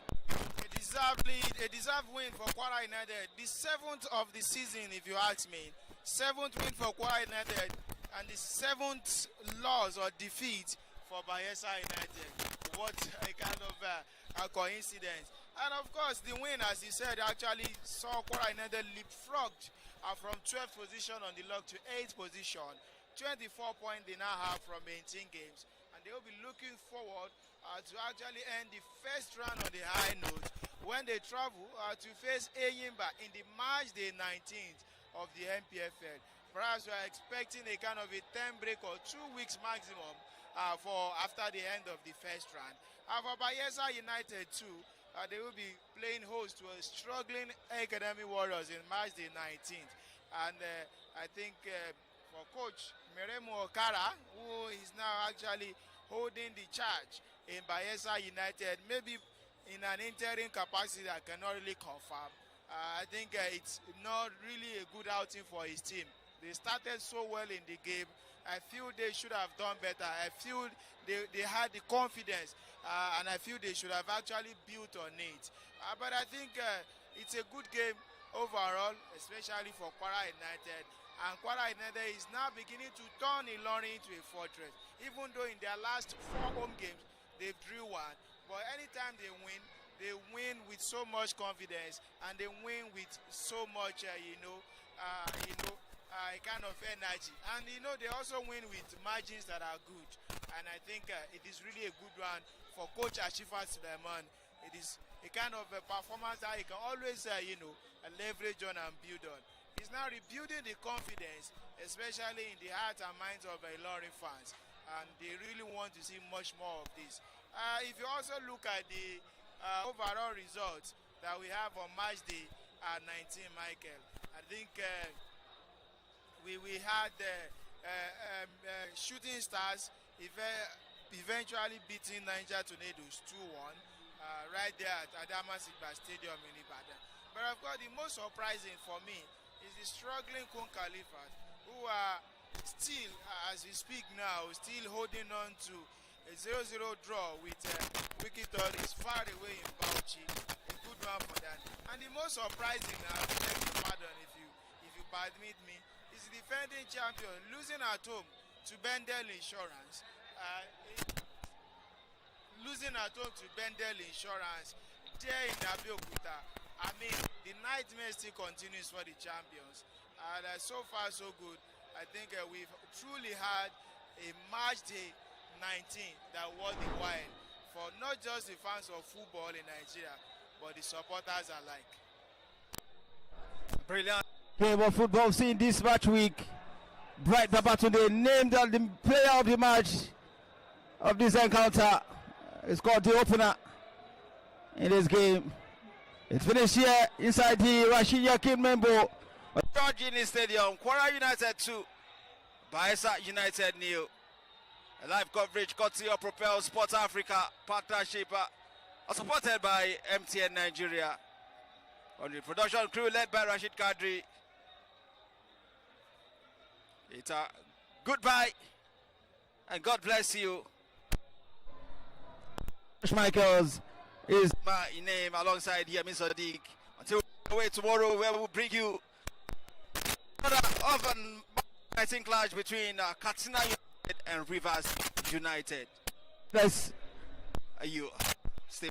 A deserved win for KWARA United. The 7th of the season, if you ask me. 7th win for KWARA United and the 7th loss or defeat for BAYELSA United. What a kind of a coincidence. And of course, the win, as you said, actually saw KWARA United leapfrogged from 12th position on the log to 8th position. 24 points they now have from 18 games. And they will be looking forward to actually end the first round on the high note when they travel to face Eyimba in the March the 19th of the NPFL. Perhaps we are expecting a kind of a 10 break or 2 weeks maximum for after the end of the first round. For BAYELSA United too, they will be playing host to a struggling Academy Warriors in March the 19th. And I think for Coach Meremu Okara, who is now actually holding the charge in BAYELSA United, maybe in an interim capacity I cannot really confirm. I think it's not really a good outing for his team. They started so well in the game. I feel they should have done better. I feel they had the confidence, and I feel they should have actually built on it. But I think it's a good game overall, especially for KWARA United. And KWARA United is now beginning to turn Ilorin into a fortress. Even though in their last 4 home games, they drew 1. But anytime they win with so much confidence, and they win with so much, kind of energy. And they also win with margins that are good. And I think it is really a good one for Coach Ashifa Suleiman. It is a kind of a performance that he can always, leverage on and build on. He's now rebuilding the confidence, especially in the hearts and minds of Ilorin fans. And they really want to see much more of this. If you also look at the overall results that we have on match day 19, Michael, I think we had Shooting Stars eventually beating Niger Tornadoes 2-1 right there at Adamasingba Stadium in Ibadan. But of course, the most surprising for me is the struggling Kun Khalifat, who are still, as we speak now, still holding on to a 0-0 draw with Wiki Tories far away in Bauchi. A good one for that. And the most surprising, pardon if you permit me, is the defending champion losing at home to Bendel Insurance. Losing at home to Bendel Insurance there in Abeokuta. I mean, the nightmare still continues for the champions. And so far, so good. I think we've truly had a match day 19 that was the while for not just the fans of football in Nigeria, but the supporters alike. Brilliant game of football seen this match week. Bright Babatunde named the player of the match of this encounter. It's called the opener in this game. It's finished here inside the Rashid Yakin Membo Georgini Stadium. KWARA United 2, BAYELSA United 0. A live coverage courtesy of Propel Sports Africa partnership, supported by MTN Nigeria. On the production crew led by Rashid Kadri. It's a Goodbye, and God bless you. Michaels is My name alongside here, Mr. Sadiq. Until away tomorrow, where we'll bring you another of an exciting clash between Katsina United and Rivers United. bless. You stay.